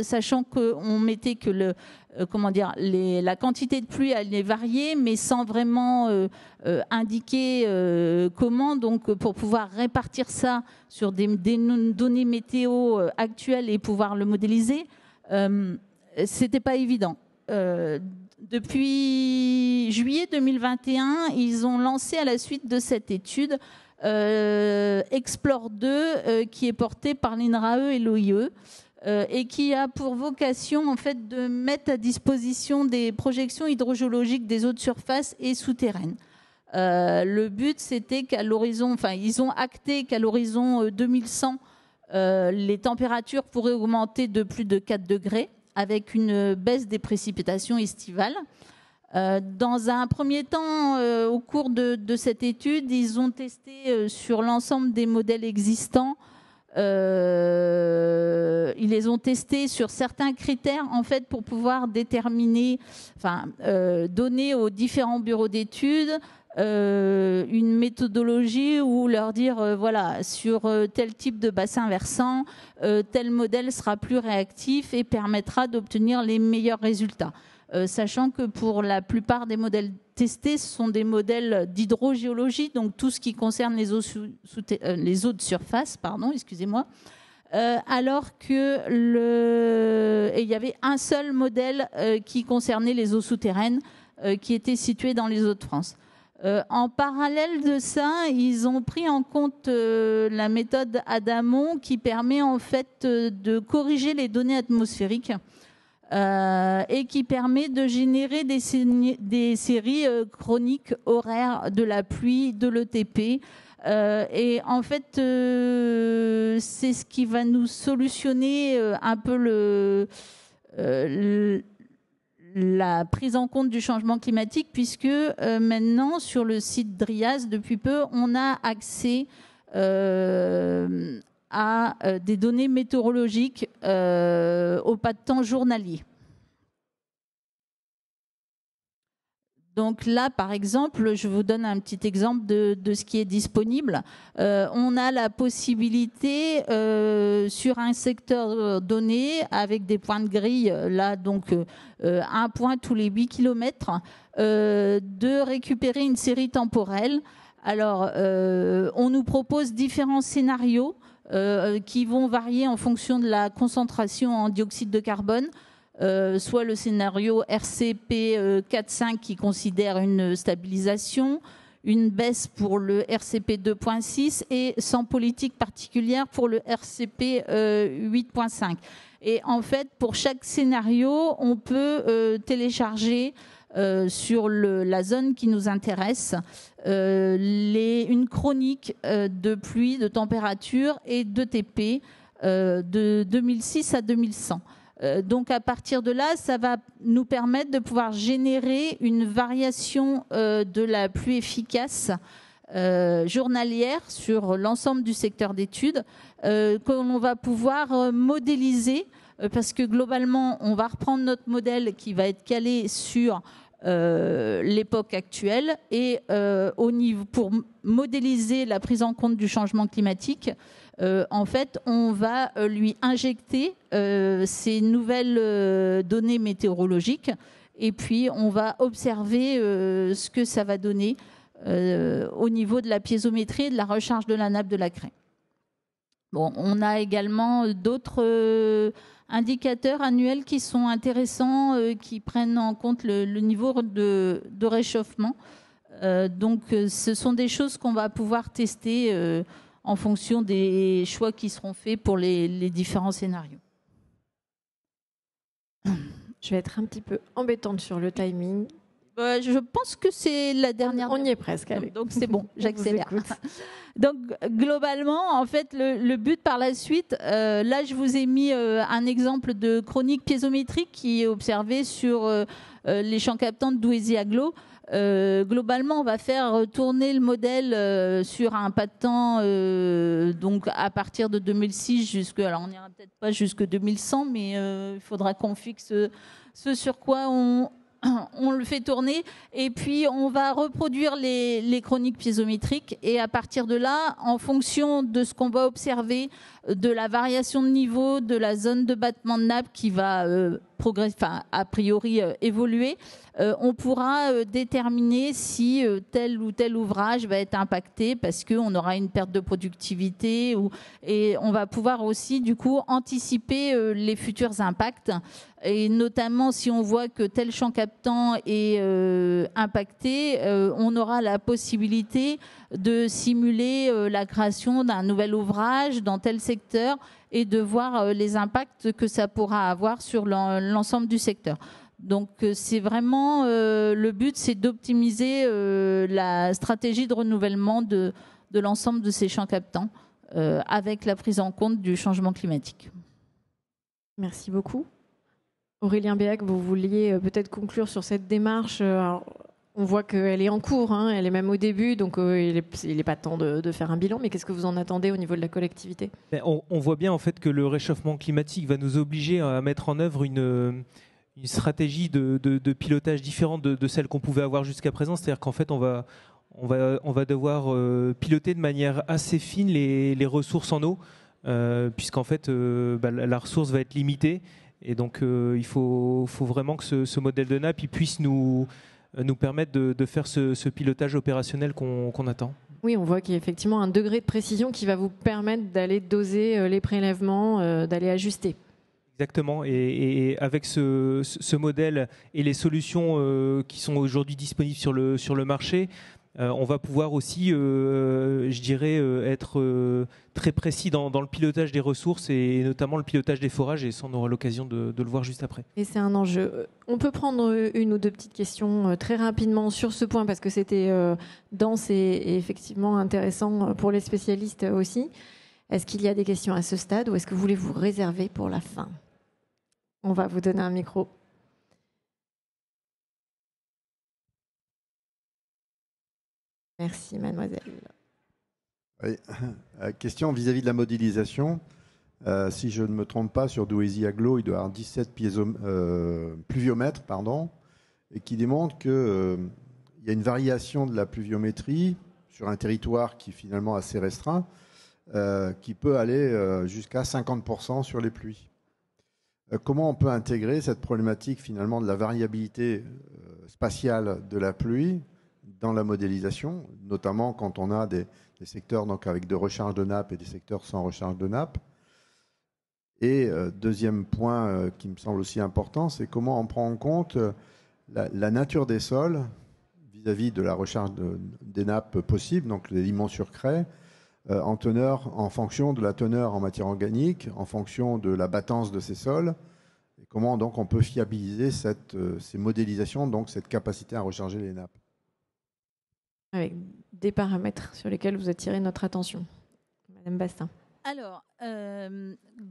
sachant qu'on mettait que la quantité de pluie allait varier, mais sans vraiment indiquer comment. Donc, pour pouvoir répartir ça sur des données météo actuelles et pouvoir le modéliser, c'était pas évident. Depuis juillet 2021, ils ont lancé à la suite de cette étude Explore 2 qui est portée par l'INRAE et l'OIE et qui a pour vocation en fait de mettre à disposition des projections hydrogéologiques des eaux de surface et souterraines. Le but c'était qu'à l'horizon, ils ont acté qu'à l'horizon 2100 les températures pourraient augmenter de plus de 4 degrés avec une baisse des précipitations estivales. Dans un premier temps, au cours de cette étude, ils ont testé sur l'ensemble des modèles existants. Ils les ont testés sur certains critères en fait pour pouvoir déterminer, donner aux différents bureaux d'études une méthodologie ou leur dire voilà, sur tel type de bassin versant, tel modèle sera plus réactif et permettra d'obtenir les meilleurs résultats. Sachant que pour la plupart des modèles testés, ce sont des modèles d'hydrogéologie, donc tout ce qui concerne les eaux de surface, alors que il y avait un seul modèle qui concernait les eaux souterraines qui était situé dans les Hauts-de-France. En parallèle de ça, ils ont pris en compte la méthode Adamon qui permet en fait de corriger les données atmosphériques et qui permet de générer des séries chroniques horaires de la pluie, de l'ETP. Et en fait, c'est ce qui va nous solutionner un peu la prise en compte du changement climatique, puisque maintenant, sur le site DRIAS, depuis peu, on a accès à des données météorologiques au pas de temps journalier. Donc là, par exemple, je vous donne un petit exemple de ce qui est disponible. On a la possibilité sur un secteur donné, avec des points de grille, là donc un point tous les 8 km, de récupérer une série temporelle. Alors, on nous propose différents scénarios qui vont varier en fonction de la concentration en dioxyde de carbone. Soit le scénario RCP 4.5 qui considère une stabilisation, une baisse pour le RCP 2.6 et sans politique particulière pour le RCP 8.5. Et en fait, pour chaque scénario, on peut télécharger sur la zone qui nous intéresse une chronique de pluie, de température et de TP de 2006 à 2100. Donc à partir de là, ça va nous permettre de pouvoir générer une variation de la pluie efficace journalière sur l'ensemble du secteur d'études qu'on va pouvoir modéliser parce que globalement, on va reprendre notre modèle qui va être calé sur l'époque actuelle et pour modéliser la prise en compte du changement climatique, en fait, on va lui injecter ces nouvelles données météorologiques et puis on va observer ce que ça va donner au niveau de la piézométrie et de la recharge de la nappe de la craie. Bon, on a également d'autres indicateurs annuels qui sont intéressants, qui prennent en compte le niveau de réchauffement. Donc, ce sont des choses qu'on va pouvoir tester en fonction des choix qui seront faits pour les différents scénarios. Je vais être un petit peu embêtante sur le timing. Je pense que c'est la dernière. On y est presque. Allez. Donc c'est bon, j'accélère. Donc globalement, en fait, le but par la suite, là je vous ai mis un exemple de chronique piézométrique qui est observé sur les champs captants de Douaisis-Aglo. Globalement, on va faire tourner le modèle sur un pas de temps, donc à partir de 2006 jusque, alors on n'ira peut-être pas jusque 2100, mais il faudra qu'on fixe ce sur quoi on le fait tourner, et puis on va reproduire les chroniques piézométriques, et à partir de là, en fonction de ce qu'on va observer, de la variation de niveau, de la zone de battement de nappe qui va a priori évoluer, on pourra déterminer si tel ou tel ouvrage va être impacté parce qu'on aura une perte de productivité, et on va pouvoir aussi du coup anticiper les futurs impacts, et notamment si on voit que tel champ captant est impacté, on aura la possibilité de simuler la création d'un nouvel ouvrage dans tel secteur et de voir les impacts que ça pourra avoir sur l'ensemble du secteur. Donc c'est vraiment le but, c'est d'optimiser la stratégie de renouvellement de l'ensemble de ces champs captants avec la prise en compte du changement climatique. Merci beaucoup. Aurélien Béac, vous vouliez peut-être conclure sur cette démarche. Alors, on voit qu'elle est en cours, hein, elle est même au début, donc il n'est pas temps de faire un bilan, mais qu'est-ce que vous en attendez au niveau de la collectivité ? On voit bien en fait que le réchauffement climatique va nous obliger à mettre en œuvre une stratégie de pilotage différente de celle qu'on pouvait avoir jusqu'à présent. C'est-à-dire qu'en fait, on va devoir piloter de manière assez fine les ressources en eau, puisqu'en fait, la ressource va être limitée. Et donc, il faut vraiment que ce modèle de nappe puisse nous permettre de faire ce pilotage opérationnel qu'on attend. Oui, on voit qu'il y a effectivement un degré de précision qui va vous permettre d'aller doser les prélèvements, d'aller ajuster. Exactement, et avec ce modèle et les solutions qui sont aujourd'hui disponibles sur le marché, on va pouvoir aussi, je dirais, être très précis dans le pilotage des ressources et notamment le pilotage des forages, et ça on aura l'occasion de le voir juste après. Et c'est un enjeu. On peut prendre une ou deux petites questions très rapidement sur ce point parce que c'était dense et effectivement intéressant pour les spécialistes aussi. Est-ce qu'il y a des questions à ce stade ou est-ce que vous voulez vous réserver pour la fin ? On va vous donner un micro. Merci, mademoiselle. Oui. Question vis-à-vis de la modélisation. Si je ne me trompe pas, sur Douaisis-Aglo, il doit y avoir 17 pluviomètres, et qui démontrent qu'il y a une variation de la pluviométrie sur un territoire qui est finalement assez restreint, qui peut aller jusqu'à 50% sur les pluies. Comment on peut intégrer cette problématique finalement de la variabilité spatiale de la pluie dans la modélisation, notamment quand on a des secteurs donc avec de recharge de nappe et des secteurs sans recharge de nappe. Et deuxième point qui me semble aussi important, c'est comment on prend en compte la nature des sols vis-à-vis de la recharge des nappes possibles, donc les limons sur craie, en fonction de la teneur en matière organique, en fonction de la battance de ces sols, et comment donc on peut fiabiliser ces modélisations, donc cette capacité à recharger les nappes. Avec des paramètres sur lesquels vous attirez notre attention. Madame Bastin. Alors,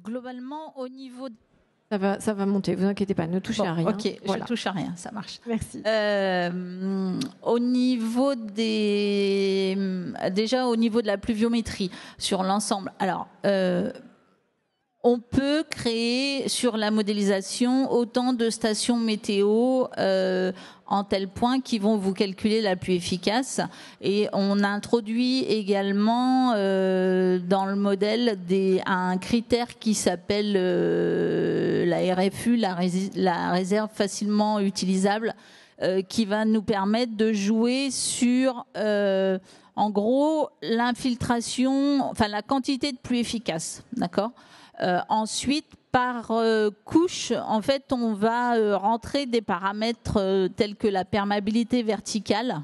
globalement, au niveau... Ça va monter, vous inquiétez pas, ne touchez à rien. Ok, voilà. Je ne touche à rien, ça marche. Merci. Au niveau déjà au niveau de la pluviométrie sur l'ensemble, alors on peut créer sur la modélisation autant de stations météo en tel point qui vont vous calculer la pluie efficace, et on introduit également dans le modèle un critère qui s'appelle la RFU, la réserve facilement utilisable, qui va nous permettre de jouer sur en gros l'infiltration, enfin la quantité de pluie efficace, d'accord. Ensuite, par couche, en fait, on va rentrer des paramètres tels que la perméabilité verticale,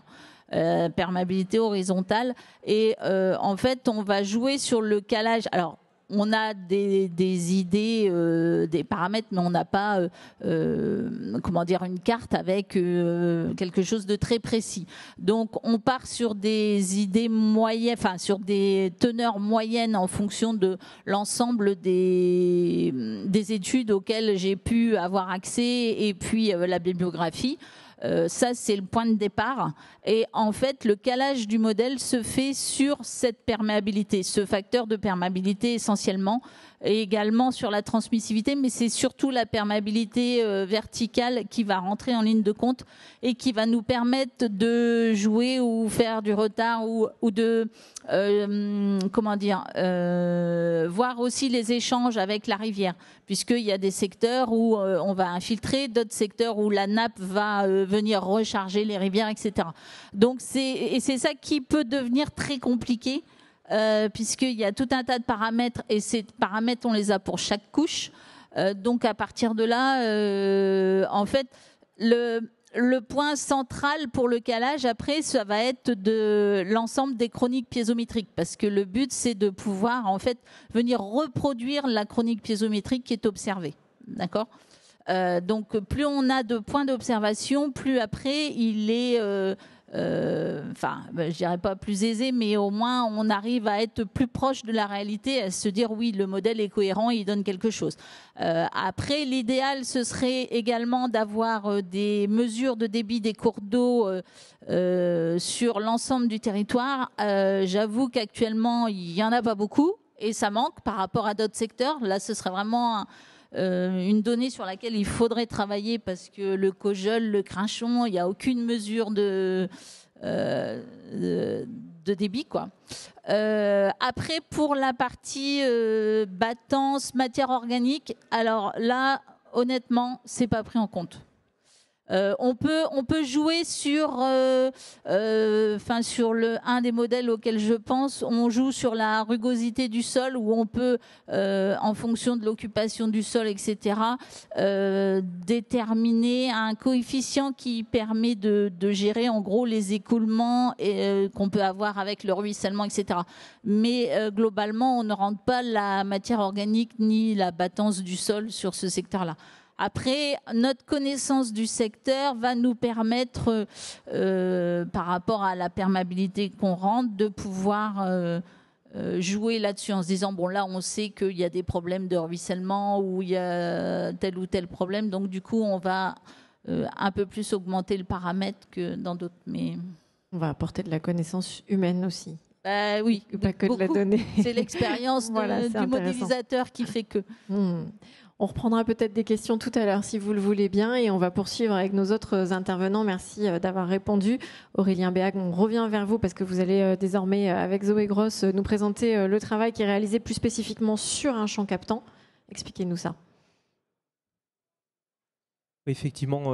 perméabilité horizontale, et en fait, on va jouer sur le calage. Alors, on a des idées, des paramètres, mais on n'a pas une carte avec quelque chose de très précis. Donc on part sur des idées moyennes, enfin sur des teneurs moyennes en fonction de l'ensemble des études auxquelles j'ai pu avoir accès et puis la bibliographie. Ça, c'est le point de départ. Et en fait, le calage du modèle se fait sur cette perméabilité, ce facteur de perméabilité essentiellement, et également sur la transmissivité, mais c'est surtout la perméabilité verticale qui va rentrer en ligne de compte et qui va nous permettre de jouer ou faire du retard ou de voir aussi les échanges avec la rivière, puisqu'il y a des secteurs où on va infiltrer, d'autres secteurs où la nappe va venir recharger les rivières, etc. Donc c'est ça qui peut devenir très compliqué, puisqu'il y a tout un tas de paramètres, et ces paramètres, on les a pour chaque couche. Donc à partir de là, en fait, le point central pour le calage, après, ça va être de l'ensemble des chroniques piézométriques, parce que le but, c'est de pouvoir, en fait, venir reproduire la chronique piézométrique qui est observée. D'accord ? Donc, plus on a de points d'observation, plus après, il est... je dirais pas plus aisé, mais au moins on arrive à être plus proche de la réalité, à se dire oui, le modèle est cohérent, il donne quelque chose. Après, l'idéal, ce serait également d'avoir des mesures de débit des cours d'eau sur l'ensemble du territoire. J'avoue qu'actuellement, il y en a pas beaucoup et ça manque par rapport à d'autres secteurs. Là, ce serait vraiment une donnée sur laquelle il faudrait travailler, parce que le Cojol, le Crinchon, il n'y a aucune mesure de débit, quoi. Après, pour la partie battance, matière organique, alors là, honnêtement, c'est pas pris en compte. On peut jouer sur un des modèles auxquels je pense, on joue sur la rugosité du sol, où on peut, en fonction de l'occupation du sol, etc., déterminer un coefficient qui permet de gérer en gros les écoulements qu'on peut avoir avec le ruissellement, etc. Mais globalement, on ne rentre pas la matière organique ni la battance du sol sur ce secteur-là. Après, notre connaissance du secteur va nous permettre, par rapport à la perméabilité qu'on rentre, de pouvoir jouer là-dessus en se disant, bon là, on sait qu'il y a des problèmes de ruissellement ou il y a tel ou tel problème, donc du coup, on va un peu plus augmenter le paramètre que dans d'autres. Mais on va apporter de la connaissance humaine aussi. Oui, pas que de la donnée. C'est l'expérience du modélisateur qui fait que... On reprendra peut-être des questions tout à l'heure si vous le voulez bien, et on va poursuivre avec nos autres intervenants. Merci d'avoir répondu. Aurélien Béag, on revient vers vous parce que vous allez désormais, avec Zoé Gross, nous présenter le travail qui est réalisé plus spécifiquement sur un champ captant. Expliquez-nous ça. Effectivement,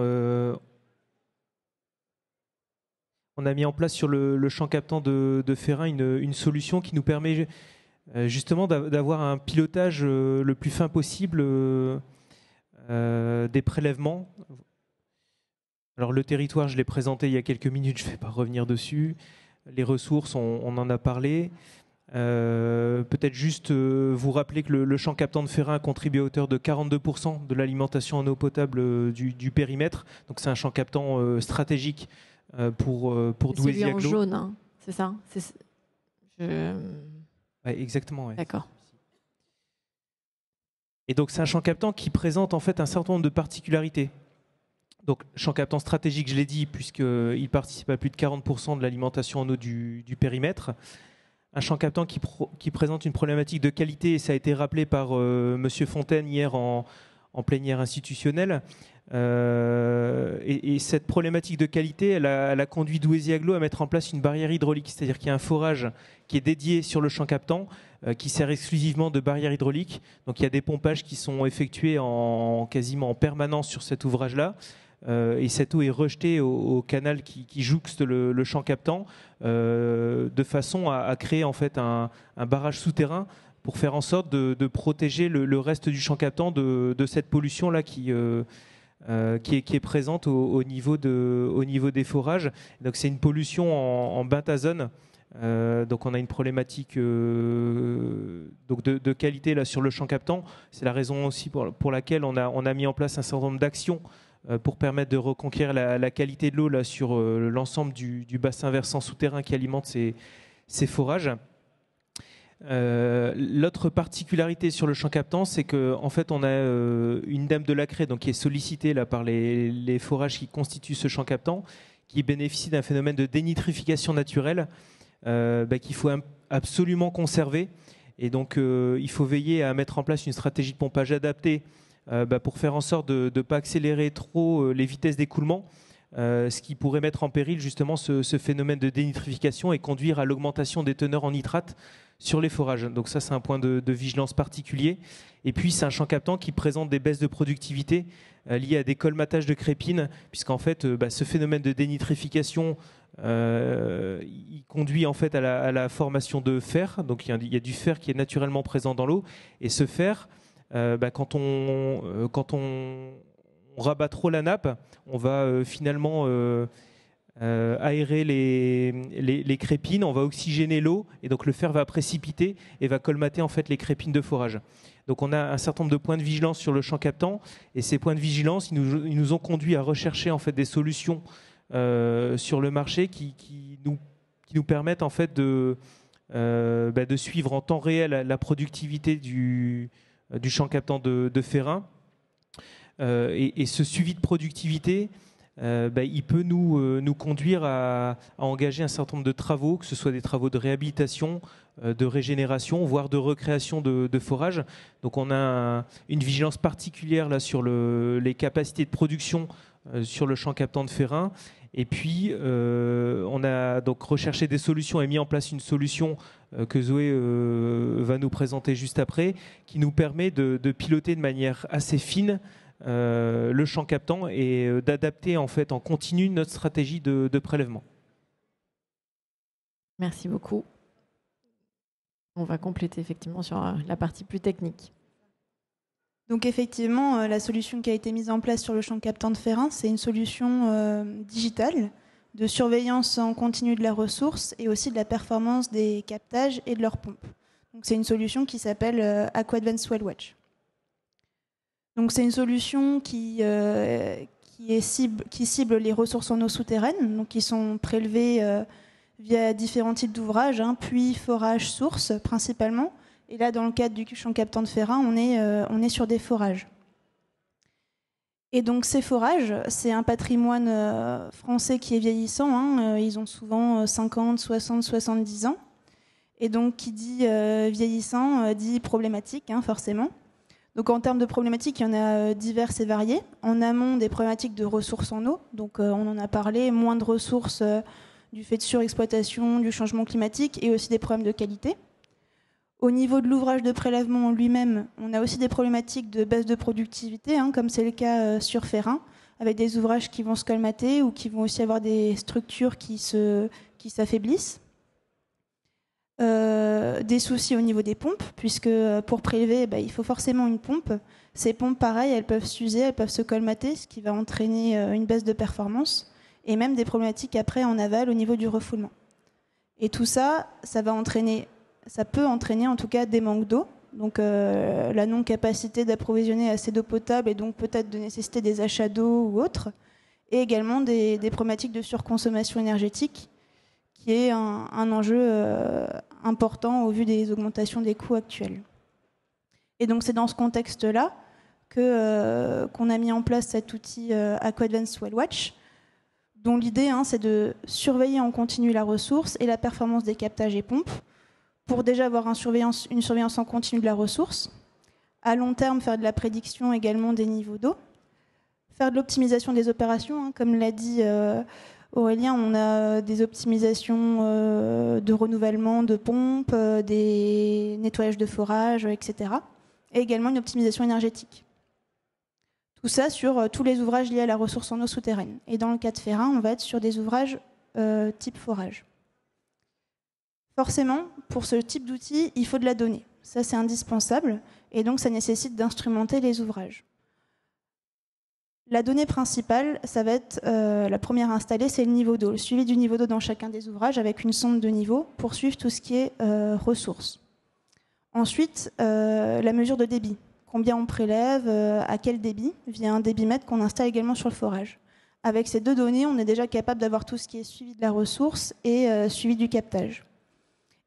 on a mis en place sur le champ captant de Férin une solution qui nous permet justement d'avoir un pilotage le plus fin possible des prélèvements. Alors le territoire, je l'ai présenté il y a quelques minutes, je ne vais pas revenir dessus. Les ressources, on en a parlé. Peut-être juste vous rappeler que le champ captant de Férin contribue à hauteur de 42% de l'alimentation en eau potable du périmètre. Donc c'est un champ captant stratégique pour Douaisis Agglo. Celui en jaune, hein, c'est ça? Ouais, exactement. Ouais. D'accord. Et donc c'est un champ captant qui présente en fait un certain nombre de particularités. Donc champ captant stratégique, je l'ai dit, puisqu'il participe à plus de 40% de l'alimentation en eau du périmètre. Un champ captant qui présente une problématique de qualité, et ça a été rappelé par Monsieur Fontaine hier en plénière institutionnelle. Et cette problématique de qualité, elle a conduit Douaisis Agglo à mettre en place une barrière hydraulique, c'est-à-dire qu'il y a un forage qui est dédié sur le champ captant, qui sert exclusivement de barrière hydraulique. Donc il y a des pompages qui sont effectués quasiment en permanence sur cet ouvrage-là. Et cette eau est rejetée au canal qui jouxte le champ captant, de façon à créer en fait un barrage souterrain pour faire en sorte de protéger le reste du champ captant de cette pollution-là qui est présente au niveau des forages. Donc c'est une pollution en bentazone Donc on a une problématique donc de qualité là, sur le champ captant. C'est la raison aussi pour laquelle on a mis en place un certain nombre d'actions pour permettre de reconquérir la qualité de l'eau là, sur l'ensemble du bassin versant souterrain qui alimente ces forages. L'autre particularité sur le champ captant, c'est qu'en fait, on a une dame de la craie donc, qui est sollicitée là, par les forages qui constituent ce champ captant, qui bénéficie d'un phénomène de dénitrification naturelle qu'il faut absolument conserver. Et donc, il faut veiller à mettre en place une stratégie de pompage adaptée pour faire en sorte de ne pas accélérer trop les vitesses d'écoulement, ce qui pourrait mettre en péril justement ce phénomène de dénitrification et conduire à l'augmentation des teneurs en nitrate sur les forages. Donc ça, c'est un point de vigilance particulier. Et puis, c'est un champ captant qui présente des baisses de productivité liées à des colmatages de crépines, puisqu'en fait, ce phénomène de dénitrification, il conduit en fait à la formation de fer. Donc, il y a du fer qui est naturellement présent dans l'eau. Et ce fer, quand on rabat trop la nappe, on va finalement aérer les crépines, on va oxygéner l'eau et donc le fer va précipiter et va colmater en fait les crépines de forage. Donc on a un certain nombre de points de vigilance sur le champ captant et ces points de vigilance, ils nous ont conduit à rechercher en fait des solutions sur le marché qui nous permettent en fait de suivre en temps réel la productivité du champ captant de Férin. Et ce suivi de productivité, il peut nous conduire à engager un certain nombre de travaux, que ce soit des travaux de réhabilitation, de régénération, voire de recréation de forages. Donc on a une vigilance particulière là, sur les capacités de production sur le champ captant de Férin. Et puis, on a donc recherché des solutions et mis en place une solution que Zoé va nous présenter juste après, qui nous permet de piloter de manière assez fine le champ captant et d'adapter en fait en continu notre stratégie de prélèvement. Merci beaucoup. On va compléter effectivement sur la partie plus technique. Donc effectivement, la solution qui a été mise en place sur le champ captant de Férin, c'est une solution digitale de surveillance en continu de la ressource et aussi de la performance des captages et de leurs pompes. Donc c'est une solution qui s'appelle AquaAdvance Well Watch. Donc c'est une solution qui cible les ressources en eau souterraine, donc qui sont prélevées via différents types d'ouvrages, puits, forages, sources principalement. Et là, dans le cadre du champ captant de Férin, on est sur des forages. Et donc ces forages, c'est un patrimoine français qui est vieillissant. Ils ont souvent 50, 60, 70 ans. Et donc qui dit vieillissant, dit problématique, forcément. Donc en termes de problématiques, il y en a diverses et variées. En amont, des problématiques de ressources en eau. Donc on en a parlé, moins de ressources du fait de surexploitation, du changement climatique et aussi des problèmes de qualité. Au niveau de l'ouvrage de prélèvement en lui-même, on a aussi des problématiques de baisse de productivité, comme c'est le cas sur Férin, avec des ouvrages qui vont se colmater ou qui vont aussi avoir des structures qui s'affaiblissent. Des soucis au niveau des pompes, puisque pour prélever, il faut forcément une pompe. Ces pompes, pareil, elles peuvent s'user, elles peuvent se colmater, ce qui va entraîner une baisse de performance, et même des problématiques après en aval au niveau du refoulement. Et tout ça, ça peut entraîner en tout cas des manques d'eau, donc la non-capacité d'approvisionner assez d'eau potable et donc peut-être de nécessiter des achats d'eau ou autres, et également des problématiques de surconsommation énergétique, qui est un enjeu important au vu des augmentations des coûts actuels. Et donc c'est dans ce contexte-là qu'on a mis en place cet outil AquaAdvance Well Watch, dont l'idée c'est de surveiller en continu la ressource et la performance des captages et pompes, pour déjà avoir une surveillance en continu de la ressource, à long terme faire de la prédiction également des niveaux d'eau, faire de l'optimisation des opérations, comme l'a dit Aurélien, on a des optimisations de renouvellement de pompes, des nettoyages de forages, etc. Et également une optimisation énergétique. Tout ça sur tous les ouvrages liés à la ressource en eau souterraine. Et dans le cas de Férin, on va être sur des ouvrages type forage. Forcément, pour ce type d'outil, il faut de la donnée. Ça, c'est indispensable. Et donc, ça nécessite d'instrumenter les ouvrages. La donnée principale, ça va être la première à installer, c'est le niveau d'eau, le suivi du niveau d'eau dans chacun des ouvrages avec une sonde de niveau pour suivre tout ce qui est ressources. Ensuite, la mesure de débit. Combien on prélève, à quel débit, via un débitmètre qu'on installe également sur le forage. Avec ces deux données, on est déjà capable d'avoir tout ce qui est suivi de la ressource et suivi du captage.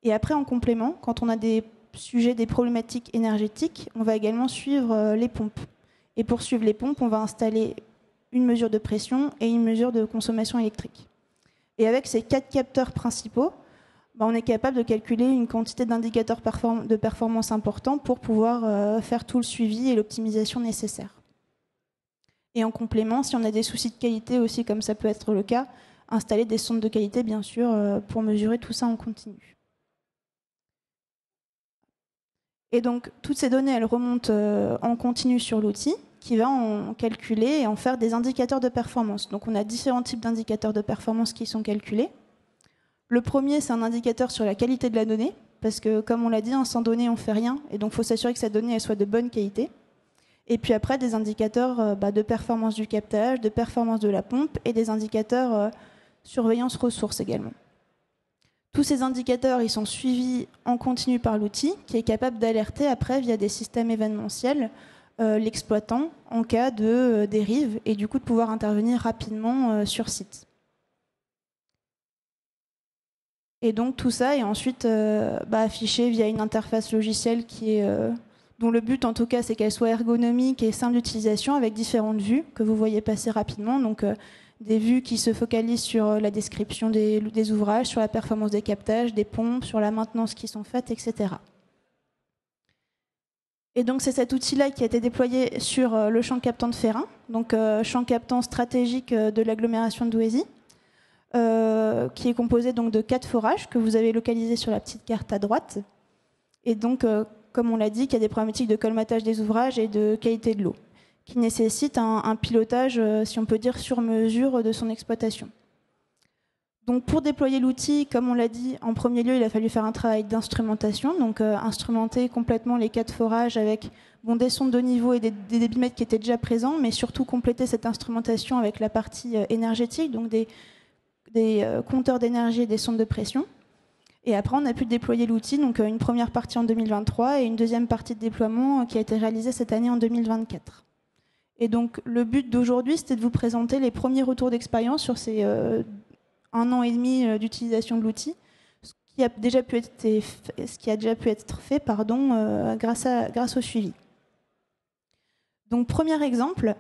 Et après, en complément, quand on a des sujets, des problématiques énergétiques, on va également suivre les pompes. Et pour suivre les pompes, on va installer une mesure de pression et une mesure de consommation électrique. Et avec ces 4 capteurs principaux, on est capable de calculer une quantité d'indicateurs de performance importants pour pouvoir faire tout le suivi et l'optimisation nécessaire. Et en complément, si on a des soucis de qualité aussi, comme ça peut être le cas, installer des sondes de qualité, bien sûr, pour mesurer tout ça en continu. Et donc, toutes ces données, elles remontent en continu sur l'outil, qui va en calculer et en faire des indicateurs de performance. Donc, on a différents types d'indicateurs de performance qui sont calculés. Le premier, c'est un indicateur sur la qualité de la donnée, parce que, comme on l'a dit, sans données, on ne fait rien. Et donc, il faut s'assurer que cette donnée elle soit de bonne qualité. Et puis après, des indicateurs de performance du captage, de performance de la pompe et des indicateurs surveillance ressources également. Tous ces indicateurs, ils sont suivis en continu par l'outil qui est capable d'alerter après via des systèmes événementiels l'exploitant en cas de dérive et du coup de pouvoir intervenir rapidement sur site. Et donc tout ça est ensuite affiché via une interface logicielle qui est, dont le but en tout cas c'est qu'elle soit ergonomique et simple d'utilisation avec différentes vues que vous voyez passer rapidement. Donc des vues qui se focalisent sur la description des ouvrages, sur la performance des captages, des pompes, sur la maintenance qui sont faites, etc. Et donc c'est cet outil-là qui a été déployé sur le champ captant de Férin, donc champ captant stratégique de l'agglomération de Douaisis, qui est composé donc de 4 forages que vous avez localisés sur la petite carte à droite. Et donc, comme on l'a dit, il y a des problématiques de colmatage des ouvrages et de qualité de l'eau, qui nécessite un pilotage, si on peut dire, sur mesure de son exploitation. Donc pour déployer l'outil, comme on l'a dit, en premier lieu, il a fallu faire un travail d'instrumentation, donc instrumenter complètement les 4 forages avec des sondes de niveau et des débitmètres qui étaient déjà présents, mais surtout compléter cette instrumentation avec la partie énergétique, donc des compteurs d'énergie et des sondes de pression. Et après, on a pu déployer l'outil, donc une première partie en 2023 et une deuxième partie de déploiement qui a été réalisée cette année en 2024. Et donc, le but d'aujourd'hui, c'était de vous présenter les premiers retours d'expérience sur ces 1 an et demi d'utilisation de l'outil, ce qui a déjà pu être fait grâce au suivi. Donc, premier exemple,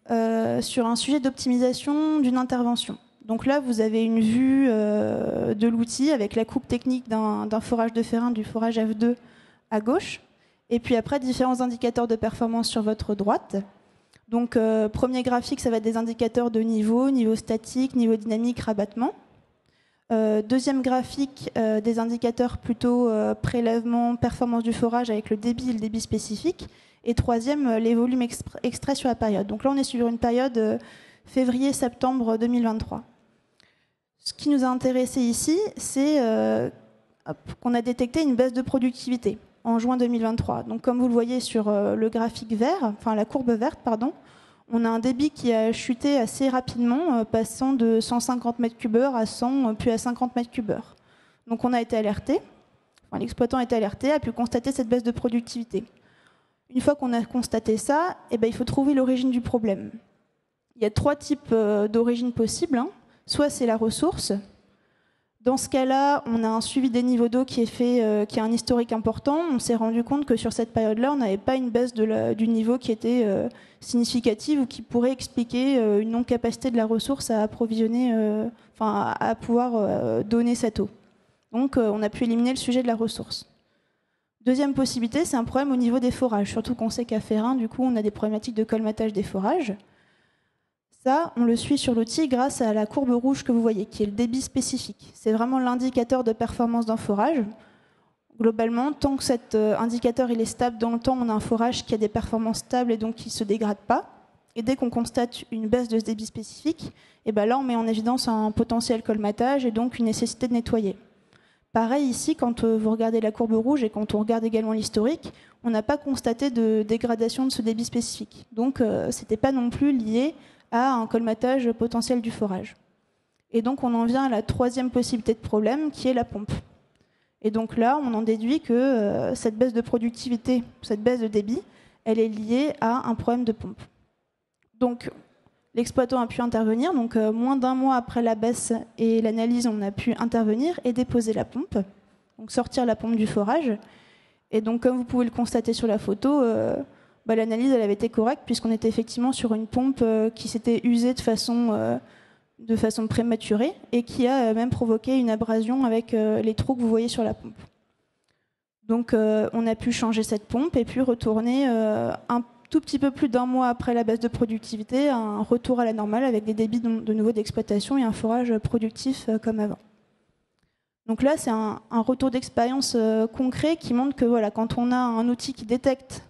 sur un sujet d'optimisation d'une intervention. Donc là, vous avez une vue de l'outil avec la coupe technique d'un forage de Férin, du forage F2 à gauche, et puis après, différents indicateurs de performance sur votre droite. Donc, premier graphique, ça va être des indicateurs de niveau statique, niveau dynamique, rabattement. Deuxième graphique, des indicateurs plutôt prélèvement, performance du forage avec le débit et le débit spécifique. Et troisième, les volumes extraits sur la période. Donc là, on est sur une période février-septembre 2023. Ce qui nous a intéressé ici, c'est qu'on a détecté une baisse de productivité en juin 2023. Donc, comme vous le voyez sur le graphique vert, enfin la courbe verte, pardon, on a un débit qui a chuté assez rapidement, passant de 150 m3 à 100, puis à 50 m3. Donc, on a été alerté, l'exploitant a été alerté, a pu constater cette baisse de productivité. Une fois qu'on a constaté ça, il faut trouver l'origine du problème. Il y a 3 types d'origines possibles. Soit c'est la ressource. Dans ce cas-là, on a un suivi des niveaux d'eau qui est fait, qui a un historique important. On s'est rendu compte que sur cette période-là, on n'avait pas une baisse du niveau qui était significative ou qui pourrait expliquer une non-capacité de la ressource à approvisionner, à pouvoir donner cette eau. Donc, on a pu éliminer le sujet de la ressource. Deuxième possibilité, c'est un problème au niveau des forages. Surtout qu'on sait qu'à Férin, du coup, on a des problématiques de colmatage des forages. Ça, on le suit sur l'outil grâce à la courbe rouge que vous voyez, qui est le débit spécifique. C'est vraiment l'indicateur de performance d'un forage. Globalement, tant que cet indicateur il est stable dans le temps, on a un forage qui a des performances stables et donc qui ne se dégrade pas. Et dès qu'on constate une baisse de ce débit spécifique, là, on met en évidence un potentiel colmatage et donc une nécessité de nettoyer. Pareil ici, quand vous regardez la courbe rouge et quand on regarde également l'historique, on n'a pas constaté de dégradation de ce débit spécifique. Donc ce n'était pas non plus lié à un colmatage potentiel du forage. Et donc on en vient à la troisième possibilité de problème, qui est la pompe. Et donc là, on en déduit que cette baisse de productivité, cette baisse de débit, elle est liée à un problème de pompe. Donc l'exploitant a pu intervenir, donc moins d'un mois après la baisse et l'analyse, on a pu intervenir et déposer la pompe, donc sortir la pompe du forage. Et donc comme vous pouvez le constater sur la photo, l'analyse elle avait été correcte puisqu'on était effectivement sur une pompe qui s'était usée de façon prématurée et qui a même provoqué une abrasion avec les trous que vous voyez sur la pompe. Donc on a pu changer cette pompe et puis retourner un tout petit peu plus d'un mois après la baisse de productivité, un retour à la normale avec des débits de nouveau d'exploitation et un forage productif comme avant. Donc là, c'est un retour d'expérience concret qui montre que voilà, quand on a un outil qui détecte,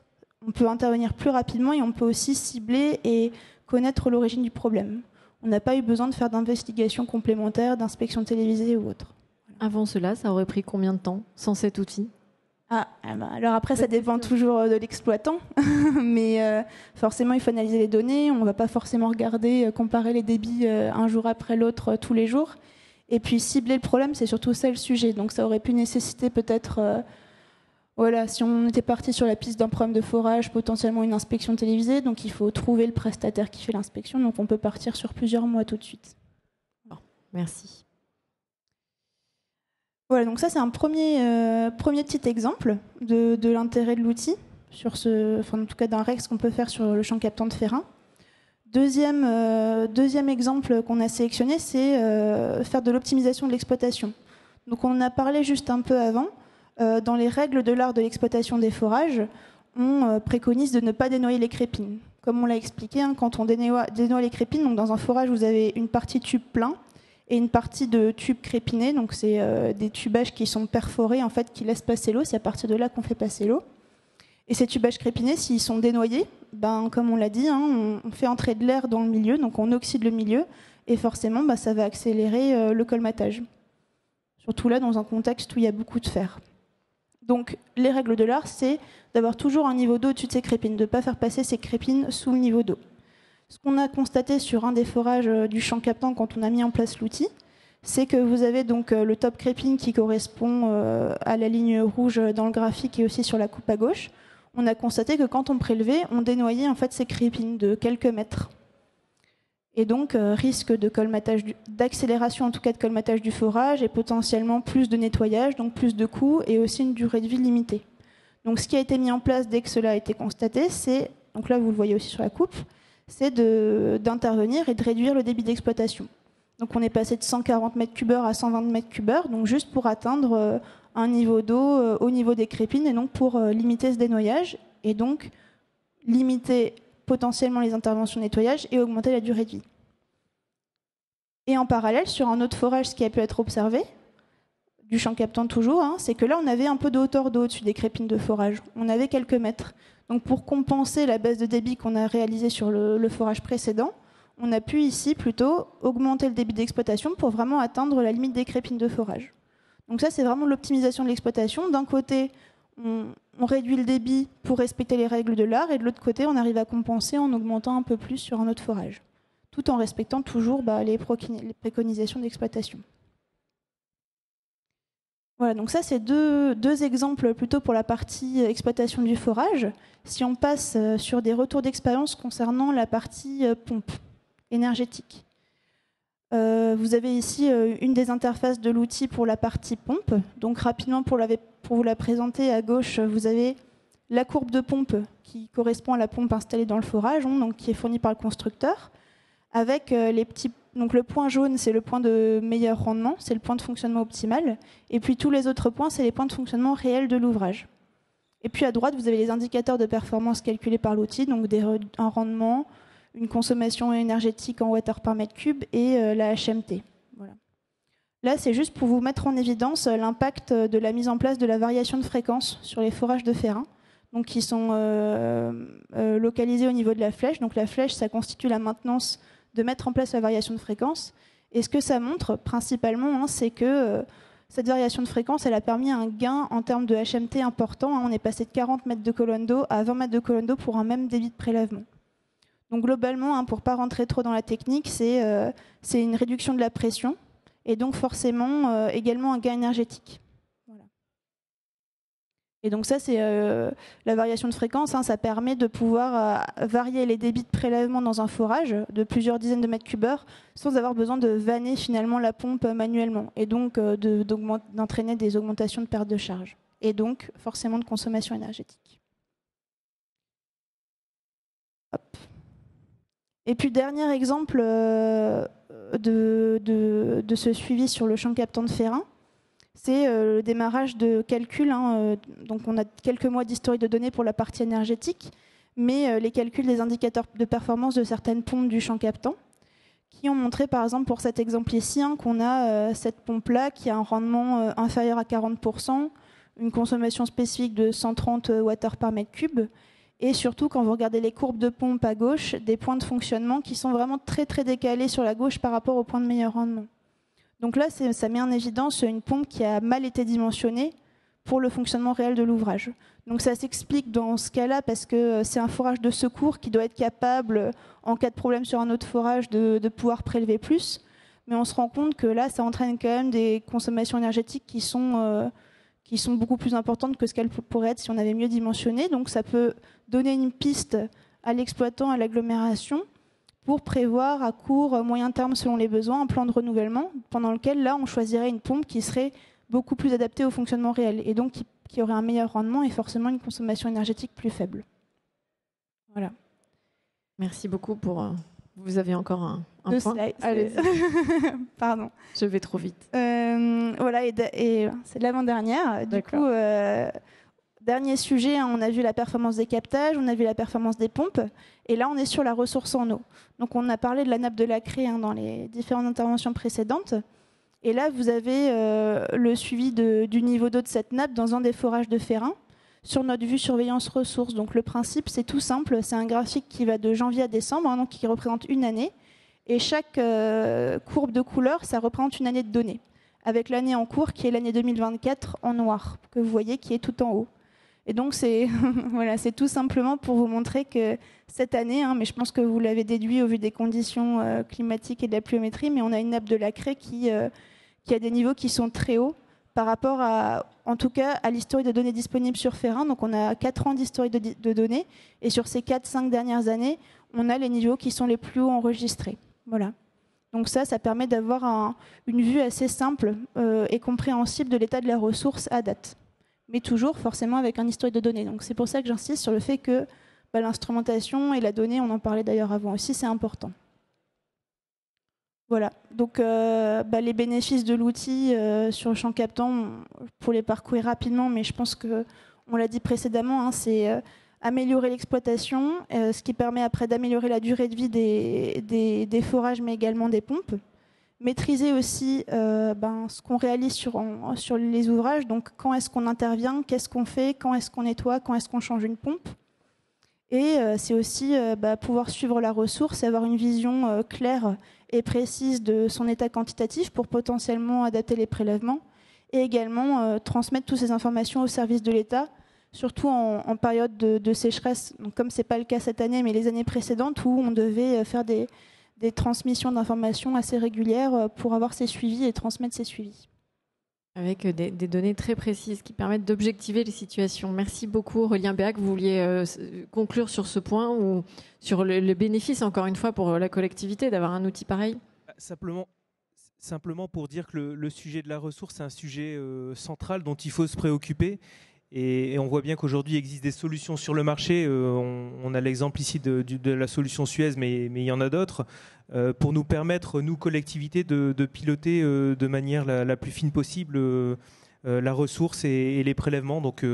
on peut intervenir plus rapidement et on peut aussi cibler et connaître l'origine du problème. On n'a pas eu besoin de faire d'investigations complémentaires, d'inspections télévisées ou autres. Avant cela, ça aurait pris combien de temps sans cet outil ? Alors après, ça dépend toujours de l'exploitant, mais forcément, il faut analyser les données. On ne va pas forcément regarder, comparer les débits un jour après l'autre tous les jours. Et puis cibler le problème, c'est surtout ça le sujet. Donc ça aurait pu nécessiter peut-être, si on était parti sur la piste d'un problème de forage, potentiellement une inspection télévisée. Donc il faut trouver le prestataire qui fait l'inspection. Donc on peut partir sur plusieurs mois tout de suite. Bon, merci. Voilà, donc ça c'est un premier petit exemple de l'intérêt de l'outil, en tout cas d'un REX qu'on peut faire sur le champ captant de Férin. Deuxième exemple qu'on a sélectionné, c'est faire de l'optimisation de l'exploitation. Donc on en a parlé juste un peu avant. Dans les règles de l'art de l'exploitation des forages, on préconise de ne pas dénoyer les crépines. Comme on l'a expliqué, quand on dénoie les crépines, donc dans un forage vous avez une partie tube plein et une partie de tube crépiné, donc c'est des tubages qui sont perforés, en fait, qui laissent passer l'eau. C'est à partir de là qu'on fait passer l'eau. Et ces tubages crépinés, s'ils sont dénoyés, comme on l'a dit, on fait entrer de l'air dans le milieu, donc on oxyde le milieu, et forcément, ça va accélérer le colmatage. Surtout là, dans un contexte où il y a beaucoup de fer. Donc, les règles de l'art, c'est d'avoir toujours un niveau d'eau au-dessus de ces crépines, de ne pas faire passer ces crépines sous le niveau d'eau. Ce qu'on a constaté sur un des forages du champ captant quand on a mis en place l'outil, c'est que vous avez donc le top crépine qui correspond à la ligne rouge dans le graphique et aussi sur la coupe à gauche. On a constaté que quand on prélevait, on dénoyait en fait ces crépines de quelques mètres. Et donc risque de colmatage, d'accélération en tout cas de colmatage du forage et potentiellement plus de nettoyage, donc plus de coûts et aussi une durée de vie limitée. Donc ce qui a été mis en place dès que cela a été constaté, c'est, donc là vous le voyez aussi sur la coupe, c'est d'intervenir et de réduire le débit d'exploitation. Donc on est passé de 140 m3 à 120 m3, donc juste pour atteindre un niveau d'eau au niveau des crépines et donc pour limiter ce dénoyage et donc limiter potentiellement les interventions de nettoyage et augmenter la durée de vie. Et en parallèle, sur un autre forage, ce qui a pu être observé, du champ captant toujours, c'est que là on avait un peu de hauteur d'eau au-dessus des crépines de forage. On avait quelques mètres. Donc pour compenser la baisse de débit qu'on a réalisée sur le forage précédent, on a pu ici plutôt augmenter le débit d'exploitation pour vraiment atteindre la limite des crépines de forage. Donc ça, c'est vraiment l'optimisation de l'exploitation. D'un côté, on réduit le débit pour respecter les règles de l'art, et de l'autre côté, on arrive à compenser en augmentant un peu plus sur un autre forage, tout en respectant toujours les préconisations d'exploitation. Voilà, donc ça, c'est deux exemples plutôt pour la partie exploitation du forage. Si on passe sur des retours d'expérience concernant la partie pompe énergétique. Vous avez ici une des interfaces de l'outil pour la partie pompe. Donc rapidement, pour vous la présenter, à gauche, vous avez la courbe de pompe qui correspond à la pompe installée dans le forage, donc qui est fournie par le constructeur, avec les petits... Donc le point jaune, c'est le point de meilleur rendement, c'est le point de fonctionnement optimal. Et puis tous les autres points, c'est les points de fonctionnement réels de l'ouvrage. Et puis à droite, vous avez les indicateurs de performance calculés par l'outil, donc un rendement, une consommation énergétique en watts par mètre cube et la HMT. Voilà. Là, c'est juste pour vous mettre en évidence l'impact de la mise en place de la variation de fréquence sur les forages de Férin, donc qui sont localisés au niveau de la flèche. Donc la flèche, ça constitue la maintenance de mettre en place la variation de fréquence. Et ce que ça montre principalement, c'est que cette variation de fréquence, elle a permis un gain en termes de HMT important. On est passé de 40 mètres de colonne d'eau à 20 mètres de colonne d'eau pour un même débit de prélèvement. Donc globalement, pour ne pas rentrer trop dans la technique, c'est une réduction de la pression et donc forcément également un gain énergétique. Voilà. Et donc ça, c'est la variation de fréquence. Ça permet de pouvoir varier les débits de prélèvement dans un forage de plusieurs dizaines de mètres cubes heure sans avoir besoin de vanner finalement la pompe manuellement et donc d'entraîner des augmentations de perte de charge et donc forcément de consommation énergétique. Hop. Et puis, dernier exemple de ce suivi sur le champ captant de Férin, c'est le démarrage de calculs. Donc, on a quelques mois d'historique de données pour la partie énergétique, mais les calculs des indicateurs de performance de certaines pompes du champ captant, qui ont montré, par exemple, pour cet exemple ici, qu'on a cette pompe-là qui a un rendement inférieur à 40%, une consommation spécifique de 130 Wh par mètre cube, et surtout, quand vous regardez les courbes de pompe à gauche, des points de fonctionnement qui sont vraiment très très décalés sur la gauche par rapport aux points de meilleur rendement. Donc là, ça met en évidence une pompe qui a mal été dimensionnée pour le fonctionnement réel de l'ouvrage. Donc ça s'explique dans ce cas-là parce que c'est un forage de secours qui doit être capable, en cas de problème sur un autre forage, de pouvoir prélever plus. Mais on se rend compte que là, ça entraîne quand même des consommations énergétiques qui sont beaucoup plus importantes que ce qu'elles pourraient être si on avait mieux dimensionné. Donc ça peut donner une piste à l'exploitant, à l'agglomération, pour prévoir à court, moyen terme, selon les besoins, un plan de renouvellement, pendant lequel, là, on choisirait une pompe qui serait beaucoup plus adaptée au fonctionnement réel, et donc qui aurait un meilleur rendement et forcément une consommation énergétique plus faible. Voilà. Merci beaucoup pour... Vous avez encore un Deux point. slides. Allez. Pardon. Je vais trop vite. Voilà, et c'est l'avant-dernière. Du coup, dernier sujet, on a vu la performance des captages, on a vu la performance des pompes, et là, on est sur la ressource en eau. Donc, on a parlé de la nappe de la Cré dans les différentes interventions précédentes. Et là, vous avez le suivi du niveau d'eau de cette nappe dans un des forages de Férin sur notre vue surveillance ressources. Donc, le principe, c'est tout simple. C'est un graphique qui va de janvier à décembre, donc qui représente une année. Et chaque courbe de couleur, ça représente une année de données, avec l'année en cours qui est l'année 2024 en noir, que vous voyez qui est tout en haut. Et donc, c'est voilà, c'est tout simplement pour vous montrer que cette année, mais je pense que vous l'avez déduit au vu des conditions climatiques et de la pluviométrie, mais on a une nappe de la Cré qui a des niveaux qui sont très hauts par rapport en tout cas, à l'historique de données disponibles sur Férin. Donc, on a 4 ans d'historique de données, et sur ces 4-5 dernières années, on a les niveaux qui sont les plus hauts enregistrés. Voilà. Donc ça permet d'avoir une vue assez simple et compréhensible de l'état de la ressource à date. Mais toujours forcément avec un historique de données. Donc c'est pour ça que j'insiste sur le fait que l'instrumentation et la donnée, on en parlait d'ailleurs avant aussi, c'est important. Voilà. Donc les bénéfices de l'outil sur le champ captant, pour les parcourir rapidement, mais je pense qu'on l'a dit précédemment, c'est... améliorer l'exploitation, ce qui permet après d'améliorer la durée de vie des forages, mais également des pompes. Maîtriser aussi ce qu'on réalise sur les ouvrages, donc quand est-ce qu'on intervient, qu'est-ce qu'on fait, quand est-ce qu'on nettoie, quand est-ce qu'on change une pompe. Et c'est aussi pouvoir suivre la ressource et avoir une vision claire et précise de son état quantitatif pour potentiellement adapter les prélèvements et également transmettre toutes ces informations au service de l'État, surtout en période de sécheresse, donc comme ce n'est pas le cas cette année, mais les années précédentes où on devait faire des transmissions d'informations assez régulières pour avoir ces suivis et transmettre ces suivis. Avec des données très précises qui permettent d'objectiver les situations. Merci beaucoup Aurélien Béac. Vous vouliez conclure sur ce point ou sur le bénéfice, encore une fois, pour la collectivité d'avoir un outil pareil ? Simplement pour dire que le sujet de la ressource, c'est un sujet central dont il faut se préoccuper. Et on voit bien qu'aujourd'hui, il existe des solutions sur le marché. On a l'exemple ici de la solution Suez, mais il y en a d'autres, pour nous permettre, nous, collectivités, de piloter de manière la plus fine possible la ressource et les prélèvements. Donc,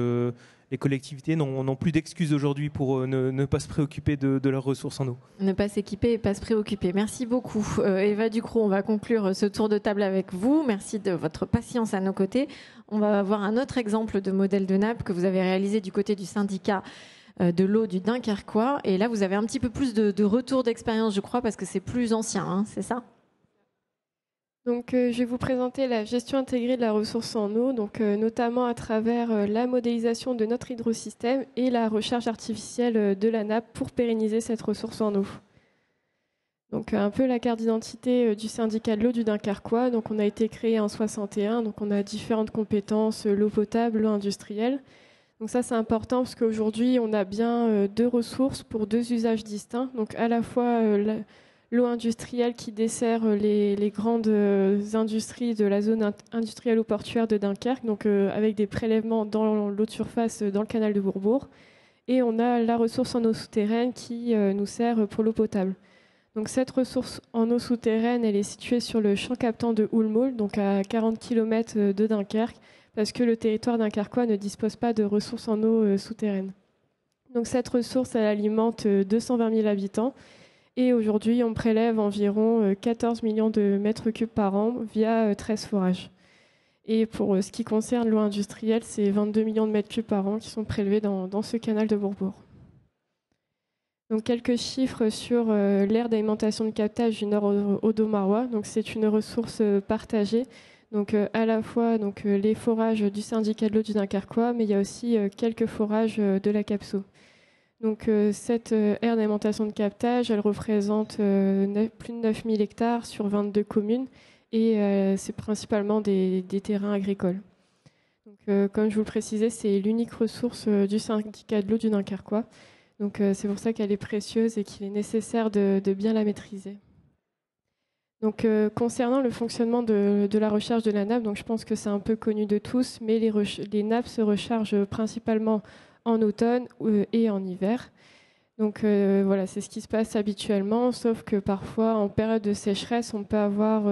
les collectivités n'ont plus d'excuses aujourd'hui pour ne pas se préoccuper de leurs ressources en eau. Ne pas s'équiper et pas se préoccuper. Merci beaucoup. Eva Ducrot, on va conclure ce tour de table avec vous. Merci de votre patience à nos côtés. On va avoir un autre exemple de modèle de nappe que vous avez réalisé du côté du syndicat de l'eau du Dunkerquois. Et là, vous avez un petit peu plus de retour d'expérience, je crois, parce que c'est plus ancien, c'est ça ? Donc, je vais vous présenter la gestion intégrée de la ressource en eau, donc, notamment à travers la modélisation de notre hydrosystème et la recharge artificielle de la nappe pour pérenniser cette ressource en eau. Donc, un peu la carte d'identité du syndicat de l'eau du Dunkerquois. Donc, on a été créé en 61, donc on a différentes compétences, l'eau potable, l'eau industrielle. Donc ça, c'est important parce qu'aujourd'hui, on a bien deux ressources pour deux usages distincts. Donc, à la fois l'eau industrielle qui dessert les grandes industries de la zone industrielle ou portuaire de Dunkerque, donc avec des prélèvements dans l'eau de surface dans le canal de Bourbourg. Et on a la ressource en eau souterraine qui nous sert pour l'eau potable. Donc cette ressource en eau souterraine, elle est située sur le champ captant de Houlmoul, donc à 40 km de Dunkerque, parce que le territoire dunkerquois ne dispose pas de ressources en eau souterraine. Donc cette ressource, elle alimente 220 000 habitants. Et aujourd'hui, on prélève environ 14 millions de mètres cubes par an via 13 forages. Et pour ce qui concerne l'eau industrielle, c'est 22 millions de mètres cubes par an qui sont prélevés dans ce canal de Bourbourg. Donc quelques chiffres sur l'aire d'alimentation de captage du Nord Audomarois. Donc c'est une ressource partagée. Donc à la fois les forages du syndicat de l'eau du Dunkerquois, mais il y a aussi quelques forages de la Capso. Donc cette aire d'alimentation de captage, elle représente plus de 9000 hectares sur 22 communes et c'est principalement des terrains agricoles. Donc, comme je vous le précisais, c'est l'unique ressource du syndicat de l'eau du Dunkerquois. Donc c'est pour ça qu'elle est précieuse et qu'il est nécessaire de bien la maîtriser. Donc concernant le fonctionnement de la recharge de la nappe, donc je pense que c'est un peu connu de tous, mais les nappes se rechargent principalement en automne et en hiver. Donc voilà, c'est ce qui se passe habituellement, sauf que parfois en période de sécheresse, on peut avoir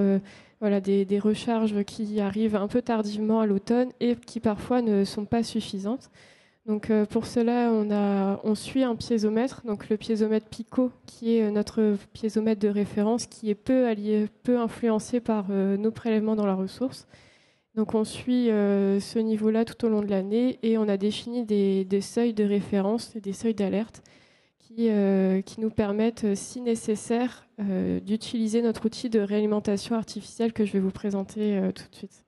des recharges qui arrivent un peu tardivement à l'automne et qui parfois ne sont pas suffisantes. Donc pour cela, on suit un piézomètre, donc le piézomètre Pico, qui est notre piézomètre de référence, qui est peu influencé par nos prélèvements dans la ressource. Donc on suit ce niveau-là tout au long de l'année et on a défini des seuils de référence, des seuils d'alerte qui nous permettent, si nécessaire, d'utiliser notre outil de réalimentation artificielle que je vais vous présenter tout de suite.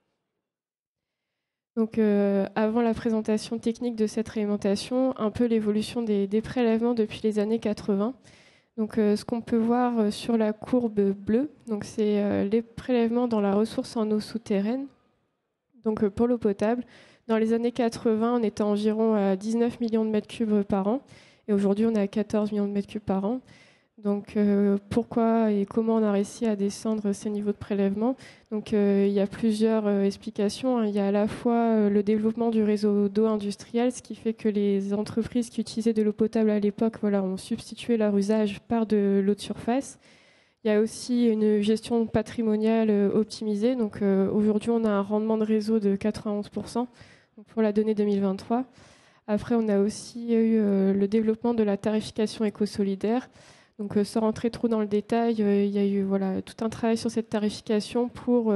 Donc, avant la présentation technique de cette réalimentation, un peu l'évolution des prélèvements depuis les années 80. Donc, ce qu'on peut voir sur la courbe bleue, donc c'est les prélèvements dans la ressource en eau souterraine. Donc, pour l'eau potable, dans les années 80, on était environ à 19 millions de mètres cubes par an, et aujourd'hui, on est à 14 millions de mètres cubes par an. Donc, pourquoi et comment on a réussi à descendre ces niveaux de prélèvement? Donc, il y a plusieurs explications. Il y a à la fois le développement du réseau d'eau industrielle, ce qui fait que les entreprises qui utilisaient de l'eau potable à l'époque ont substitué leur usage par de l'eau de surface. Il y a aussi une gestion patrimoniale optimisée. Donc, aujourd'hui, on a un rendement de réseau de 91% pour la donnée 2023. Après, on a aussi eu le développement de la tarification éco-solidaire. Donc, sans rentrer trop dans le détail, il y a eu tout un travail sur cette tarification pour,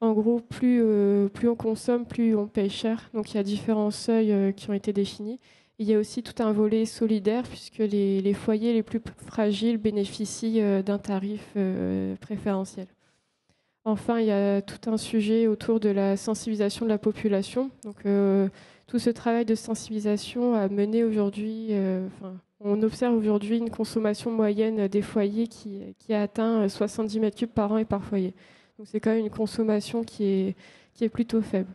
en gros, plus on consomme, plus on paye cher. Donc, il y a différents seuils qui ont été définis. Il y a aussi tout un volet solidaire, puisque les foyers les plus fragiles bénéficient d'un tarif préférentiel. Enfin, il y a tout un sujet autour de la sensibilisation de la population. Donc, tout ce travail de sensibilisation a mené aujourd'hui... on observe aujourd'hui une consommation moyenne des foyers qui a atteint 70 mètres cubes par an et par foyer. Donc c'est quand même une consommation qui est plutôt faible.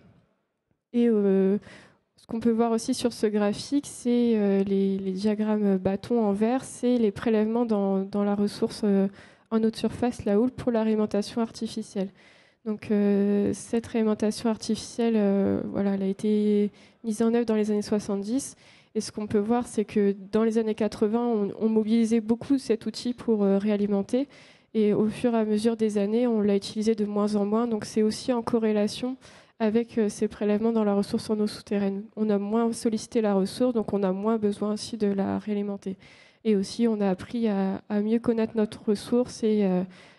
Et ce qu'on peut voir aussi sur ce graphique, c'est les diagrammes bâtons en vert, c'est les prélèvements dans la ressource en eau de surface, la houle, pour la réalimentation artificielle. Donc cette réalimentation artificielle, elle a été mise en œuvre dans les années 70. Et ce qu'on peut voir, c'est que dans les années 80, on mobilisait beaucoup cet outil pour réalimenter. Et au fur et à mesure des années, on l'a utilisé de moins en moins. Donc c'est aussi en corrélation avec ces prélèvements dans la ressource en eau souterraine. On a moins sollicité la ressource, donc on a moins besoin aussi de la réalimenter. Et aussi, on a appris à mieux connaître notre ressource et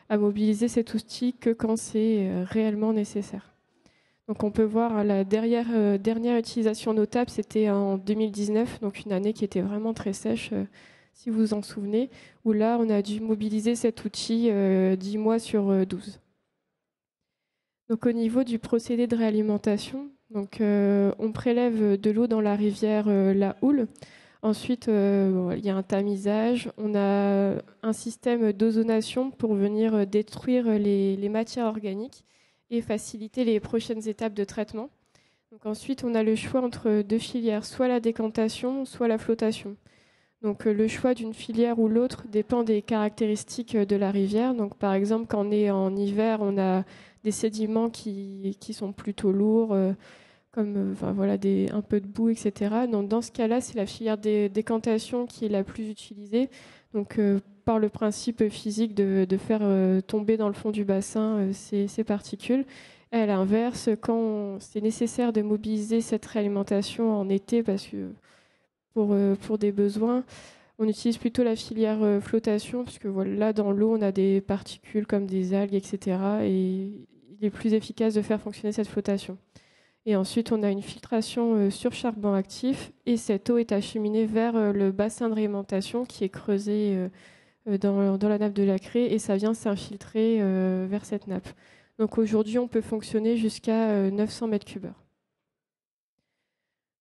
à mobiliser cet outil que quand c'est réellement nécessaire. Donc on peut voir la dernière utilisation notable, c'était en 2019, donc une année qui était vraiment très sèche, si vous vous en souvenez, où là on a dû mobiliser cet outil 10 mois sur 12. Donc, au niveau du procédé de réalimentation, donc, on prélève de l'eau dans la rivière la Houle. Ensuite, il y a un tamisage. On a un système d'ozonation pour venir détruire les matières organiques et faciliter les prochaines étapes de traitement. Donc, ensuite, on a le choix entre deux filières, soit la décantation, soit la flottation. Donc, le choix d'une filière ou l'autre dépend des caractéristiques de la rivière. Donc, par exemple, quand on est en hiver, on a des sédiments qui sont plutôt lourds, comme un peu de boue, etc. Donc, dans ce cas-là, c'est la filière des décantation qui est la plus utilisée. Donc, par le principe physique de faire tomber dans le fond du bassin ces particules. Et à l'inverse, quand c'est nécessaire de mobiliser cette réalimentation en été, parce que pour des besoins, on utilise plutôt la filière flottation, puisque là, dans l'eau, on a des particules comme des algues, etc. Et il est plus efficace de faire fonctionner cette flottation. Et ensuite, on a une filtration sur charbon actif, et cette eau est acheminée vers le bassin de réalimentation qui est creusé dans la nappe de la craie, et ça vient s'infiltrer vers cette nappe. Donc aujourd'hui, on peut fonctionner jusqu'à 900 m3.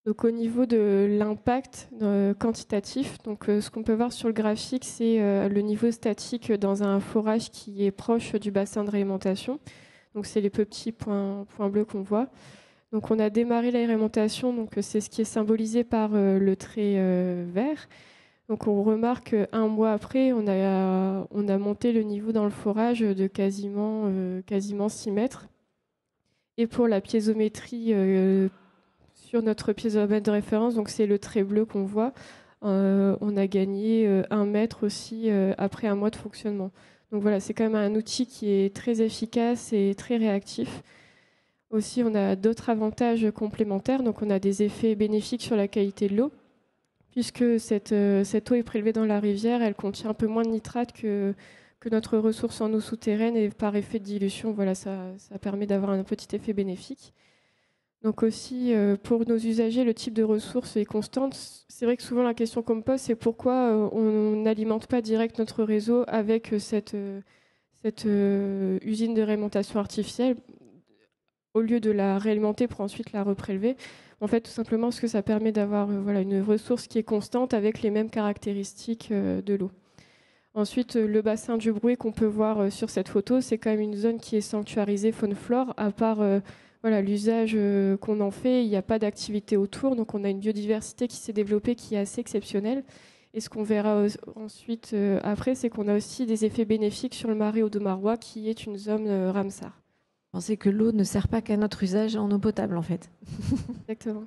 Donc au niveau de l'impact quantitatif, donc, ce qu'on peut voir sur le graphique, c'est le niveau statique dans un forage qui est proche du bassin de réalimentation. Donc c'est les petits points bleus qu'on voit. Donc on a démarré la réalimentation, donc c'est ce qui est symbolisé par le trait vert. Donc on remarque un mois après, on a monté le niveau dans le forage de quasiment 6 mètres. Et pour la piézométrie sur notre piézomètre de référence, donc c'est le trait bleu qu'on voit, on a gagné 1 mètre aussi après un mois de fonctionnement. Donc voilà, c'est quand même un outil qui est très efficace et très réactif. Aussi, on a d'autres avantages complémentaires. Donc on a des effets bénéfiques sur la qualité de l'eau, puisque cette eau est prélevée dans la rivière, elle contient un peu moins de nitrate que notre ressource en eau souterraine, et par effet de dilution, voilà, ça permet d'avoir un petit effet bénéfique. Donc aussi, pour nos usagers, le type de ressource est constante. C'est vrai que souvent la question qu'on me pose, c'est pourquoi on n'alimente pas direct notre réseau avec cette usine de réalimentation artificielle, au lieu de la réalimenter pour ensuite la reprélever. En fait, tout simplement parce que ça permet d'avoir une ressource qui est constante avec les mêmes caractéristiques de l'eau. Ensuite, le bassin du Brouet qu'on peut voir sur cette photo, c'est quand même une zone qui est sanctuarisée faune-flore. À part l'usage qu'on en fait, il n'y a pas d'activité autour. Donc on a une biodiversité qui s'est développée qui est assez exceptionnelle. Et ce qu'on verra ensuite après, c'est qu'on a aussi des effets bénéfiques sur le marais Audomarois, qui est une zone Ramsar. Vous pensez que l'eau ne sert pas qu'à notre usage en eau potable, en fait. Exactement.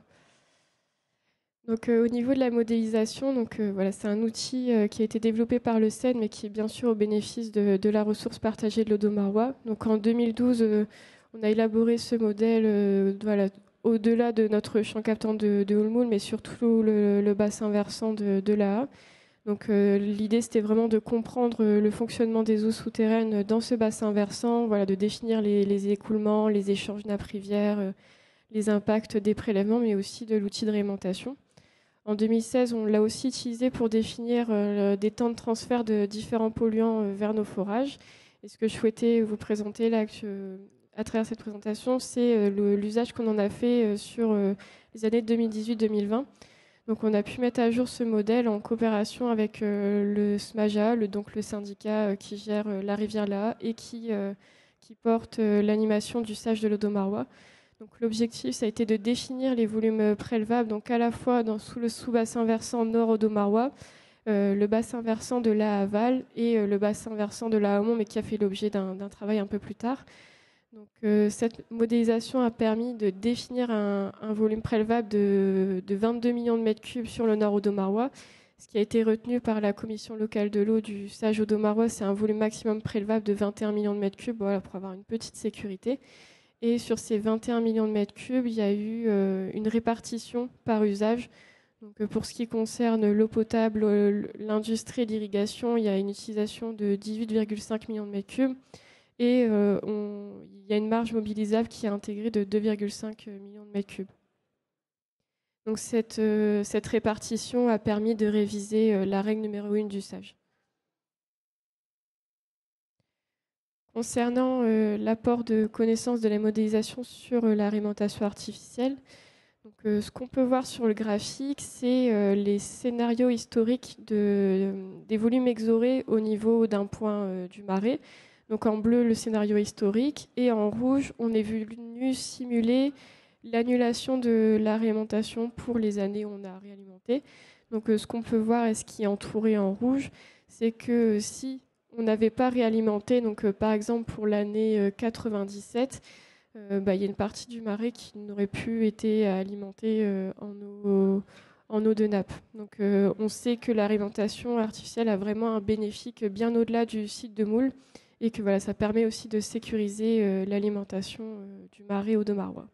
Donc, au niveau de la modélisation, c'est un outil qui a été développé par le CEN, mais qui est bien sûr au bénéfice de la ressource partagée de l'Audomarois. Donc, en 2012, on a élaboré ce modèle au-delà de notre champ captant de Houlmoul, mais surtout le bassin versant de l'AA. Donc l'idée, c'était vraiment de comprendre le fonctionnement des eaux souterraines dans ce bassin versant, de définir les écoulements, les échanges nappes-rivières, les impacts des prélèvements, mais aussi de l'outil de réalimentation. En 2016, on l'a aussi utilisé pour définir des temps de transfert de différents polluants vers nos forages. Et ce que je souhaitais vous présenter là, à travers cette présentation, c'est l'usage qu'on en a fait sur les années 2018-2020. Donc on a pu mettre à jour ce modèle en coopération avec le SMAJA, donc le syndicat qui gère la rivière Laha et qui porte l'animation du sage de l'Audomarois. Donc l'objectif, ça a été de définir les volumes prélevables, donc à la fois sous le sous-bassin versant nord Audomarois, le bassin versant de Laha aval et le bassin versant de Laha amont, mais qui a fait l'objet d'un travail un peu plus tard. Donc, cette modélisation a permis de définir un volume prélevable de 22 millions de mètres cubes sur le nord Audomarois. Ce qui a été retenu par la commission locale de l'eau du sage Audomarois, c'est un volume maximum prélevable de 21 millions de mètres cubes, pour avoir une petite sécurité. Et sur ces 21 millions de mètres cubes, il y a eu une répartition par usage. Donc, pour ce qui concerne l'eau potable, l'industrie et l'irrigation, il y a une utilisation de 18,5 millions de mètres cubes. Et il y a une marge mobilisable qui est intégrée de 2,5 millions de mètres cubes. Donc cette répartition a permis de réviser la règle numéro 1 du sage. concernant l'apport de connaissances de la modélisation sur l'alimentation artificielle. Donc, ce qu'on peut voir sur le graphique, c'est les scénarios historiques des volumes exorés au niveau d'un point du marais. Donc en bleu, le scénario historique, et en rouge, on est venu simuler l'annulation de la réalimentation pour les années où on a réalimenté. Donc ce qu'on peut voir et ce qui est entouré en rouge, c'est que si on n'avait pas réalimenté, donc par exemple pour l'année 97, il y a une partie du marais qui n'aurait plus été alimentée en eau de nappe. Donc on sait que l'alimentation artificielle a vraiment un bénéfice bien au-delà du site de moule, et que ça permet aussi de sécuriser l'alimentation du marais Audomarois.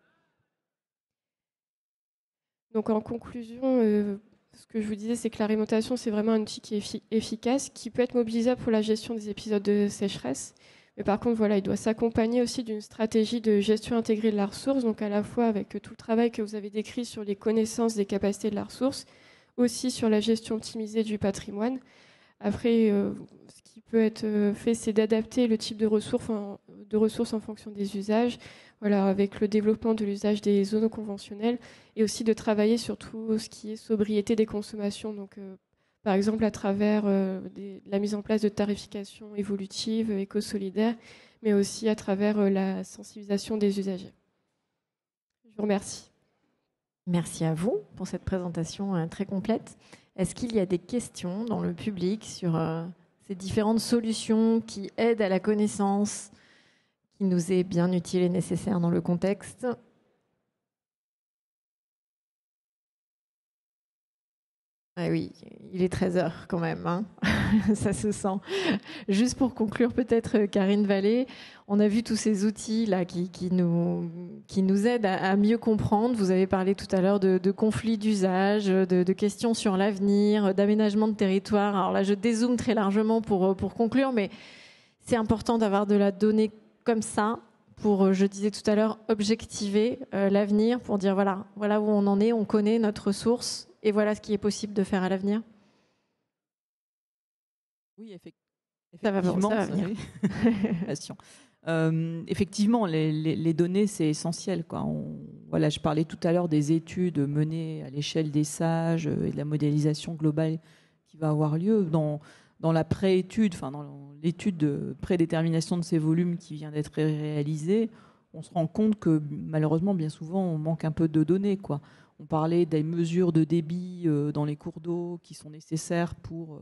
Donc en conclusion, ce que je vous disais, c'est que l'alimentation, c'est vraiment un outil qui est efficace, qui peut être mobilisable pour la gestion des épisodes de sécheresse. Mais par contre, il doit s'accompagner aussi d'une stratégie de gestion intégrée de la ressource, donc à la fois avec tout le travail que vous avez décrit sur les connaissances des capacités de la ressource, aussi sur la gestion optimisée du patrimoine. Après, ce qui peut être fait, c'est d'adapter le type de ressources en fonction des usages, avec le développement de l'usage des zones conventionnelles, et aussi de travailler sur tout ce qui est sobriété des consommations. Donc, par exemple, à travers la mise en place de tarification évolutive, éco-solidaire, mais aussi à travers la sensibilisation des usagers. Je vous remercie. Merci à vous pour cette présentation très complète. Est-ce qu'il y a des questions dans le public sur ces différentes solutions qui aident à la connaissance, qui nous est bien utile et nécessaire dans le contexte ? Ah oui, il est 13h quand même, hein. Ça se sent. Juste pour conclure peut-être, Karine Vallée, on a vu tous ces outils là qui nous aident à mieux comprendre. Vous avez parlé tout à l'heure de conflits d'usage, de questions sur l'avenir, d'aménagement de territoire. Alors là, je dézoome très largement pour conclure, mais c'est important d'avoir de la donnée comme ça pour, je disais tout à l'heure, objectiver l'avenir, pour dire voilà où on en est, on connaît notre ressource. Et voilà ce qui est possible de faire à l'avenir. Oui, ça va venir. Effectivement, les données, c'est essentiel, quoi. Je parlais tout à l'heure des études menées à l'échelle des sages et de la modélisation globale qui va avoir lieu. Dans la préétude, dans l'étude de prédétermination de ces volumes qui vient d'être réalisée, on se rend compte que malheureusement, bien souvent, on manque un peu de données, quoi. On parlait des mesures de débit dans les cours d'eau qui sont nécessaires pour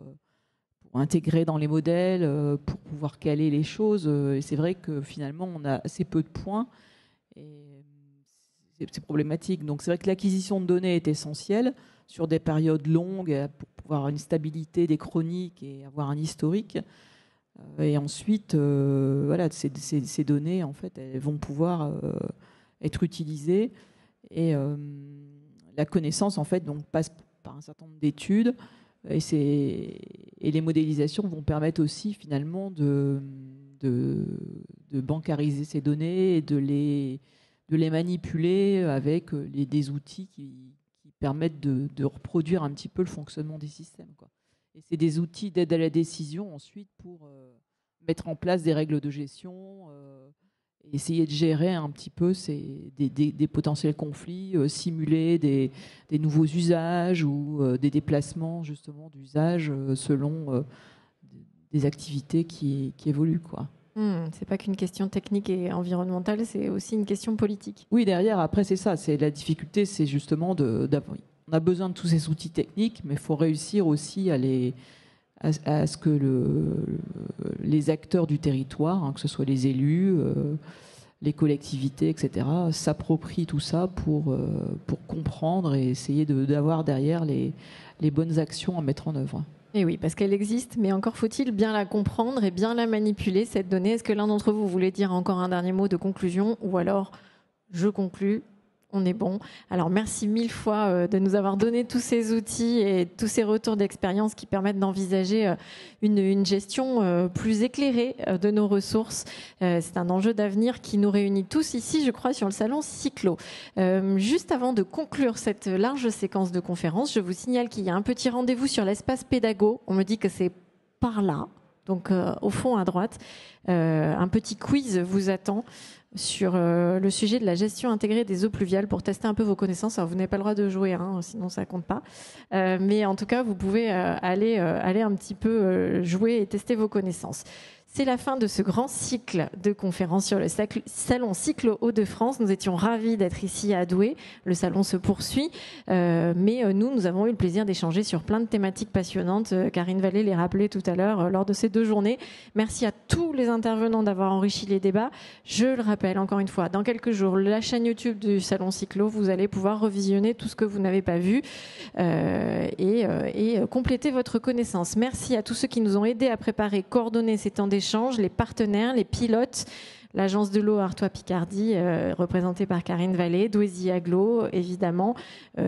intégrer dans les modèles, pour pouvoir caler les choses. Et c'est vrai que finalement, on a assez peu de points et c'est problématique. Donc c'est vrai que l'acquisition de données est essentielle sur des périodes longues pour pouvoir avoir une stabilité des chroniques et avoir un historique. Et ensuite, ces données, en fait, elles vont pouvoir être utilisées. Et la connaissance, en fait, donc, passe par un certain nombre d'études et les modélisations vont permettre aussi, finalement, de bancariser ces données et de les manipuler avec des outils qui permettent de reproduire un petit peu le fonctionnement des systèmes, quoi. Et c'est des outils d'aide à la décision, ensuite, pour mettre en place des règles de gestion, essayer de gérer un petit peu des potentiels conflits, simuler des nouveaux usages ou des déplacements justement d'usage selon des activités qui évoluent, quoi. C'est pas qu'une question technique et environnementale, c'est aussi une question politique. Oui, derrière, après, c'est ça. C'est la difficulté, c'est justement on a besoin de tous ces outils techniques, mais il faut réussir aussi à ce que les acteurs du territoire, que ce soit les élus, les collectivités, etc., s'approprient tout ça pour comprendre et essayer d'avoir derrière les bonnes actions à mettre en œuvre. Et oui, parce qu'elle existe, mais encore faut-il bien la comprendre et bien la manipuler, cette donnée. Est-ce que l'un d'entre vous voulait dire encore un dernier mot de conclusion, ou alors je conclus? On est bon. Alors, merci 1000 fois de nous avoir donné tous ces outils et tous ces retours d'expérience qui permettent d'envisager une gestion plus éclairée de nos ressources. C'est un enjeu d'avenir qui nous réunit tous ici, je crois, sur le salon Cyclo. Juste avant de conclure cette large séquence de conférences, je vous signale qu'il y a un petit rendez-vous sur l'espace pédago. On me dit que c'est par là. Donc au fond à droite, un petit quiz vous attend sur le sujet de la gestion intégrée des eaux pluviales pour tester un peu vos connaissances. Alors vous n'avez pas le droit de jouer, sinon ça compte pas. Mais en tout cas, vous pouvez aller un petit peu jouer et tester vos connaissances. C'est la fin de ce grand cycle de conférences sur le salon Cyclo Hauts-de-France. Nous étions ravis d'être ici à Douai. Le salon se poursuit, mais nous avons eu le plaisir d'échanger sur plein de thématiques passionnantes. Karine Vallée les rappelait tout à l'heure lors de ces 2 journées. Merci à tous les intervenants d'avoir enrichi les débats. Je le rappelle encore une fois, dans quelques jours, la chaîne YouTube du salon Cyclo, vous allez pouvoir revisionner tout ce que vous n'avez pas vu et compléter votre connaissance. Merci à tous ceux qui nous ont aidés à préparer, coordonner ces temps d'échange, les partenaires, les pilotes, l'agence de l'eau Artois-Picardie, représentée par Karine Vallée, Douaisis Agglo, évidemment,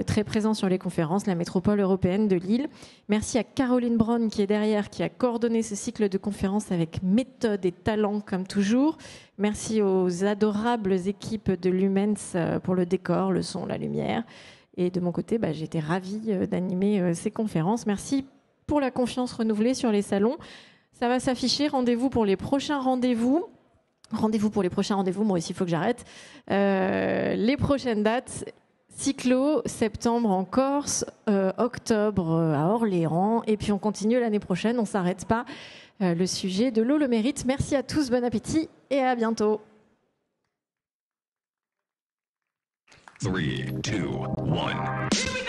très présent sur les conférences, la métropole européenne de Lille. Merci à Caroline Braun qui est derrière, qui a coordonné ce cycle de conférences avec méthode et talent comme toujours. Merci aux adorables équipes de Lumens pour le décor, le son, la lumière. Et de mon côté, j'ai été ravie d'animer ces conférences. Merci pour la confiance renouvelée sur les salons. Ça va s'afficher. Rendez-vous pour les prochains rendez-vous. Moi aussi, il faut que j'arrête. Les prochaines dates. Cyclo, septembre en Corse, octobre à Orléans. Et puis on continue l'année prochaine. On ne s'arrête pas. Le sujet de l'eau le mérite. Merci à tous. Bon appétit et à bientôt. 3, 2, 1.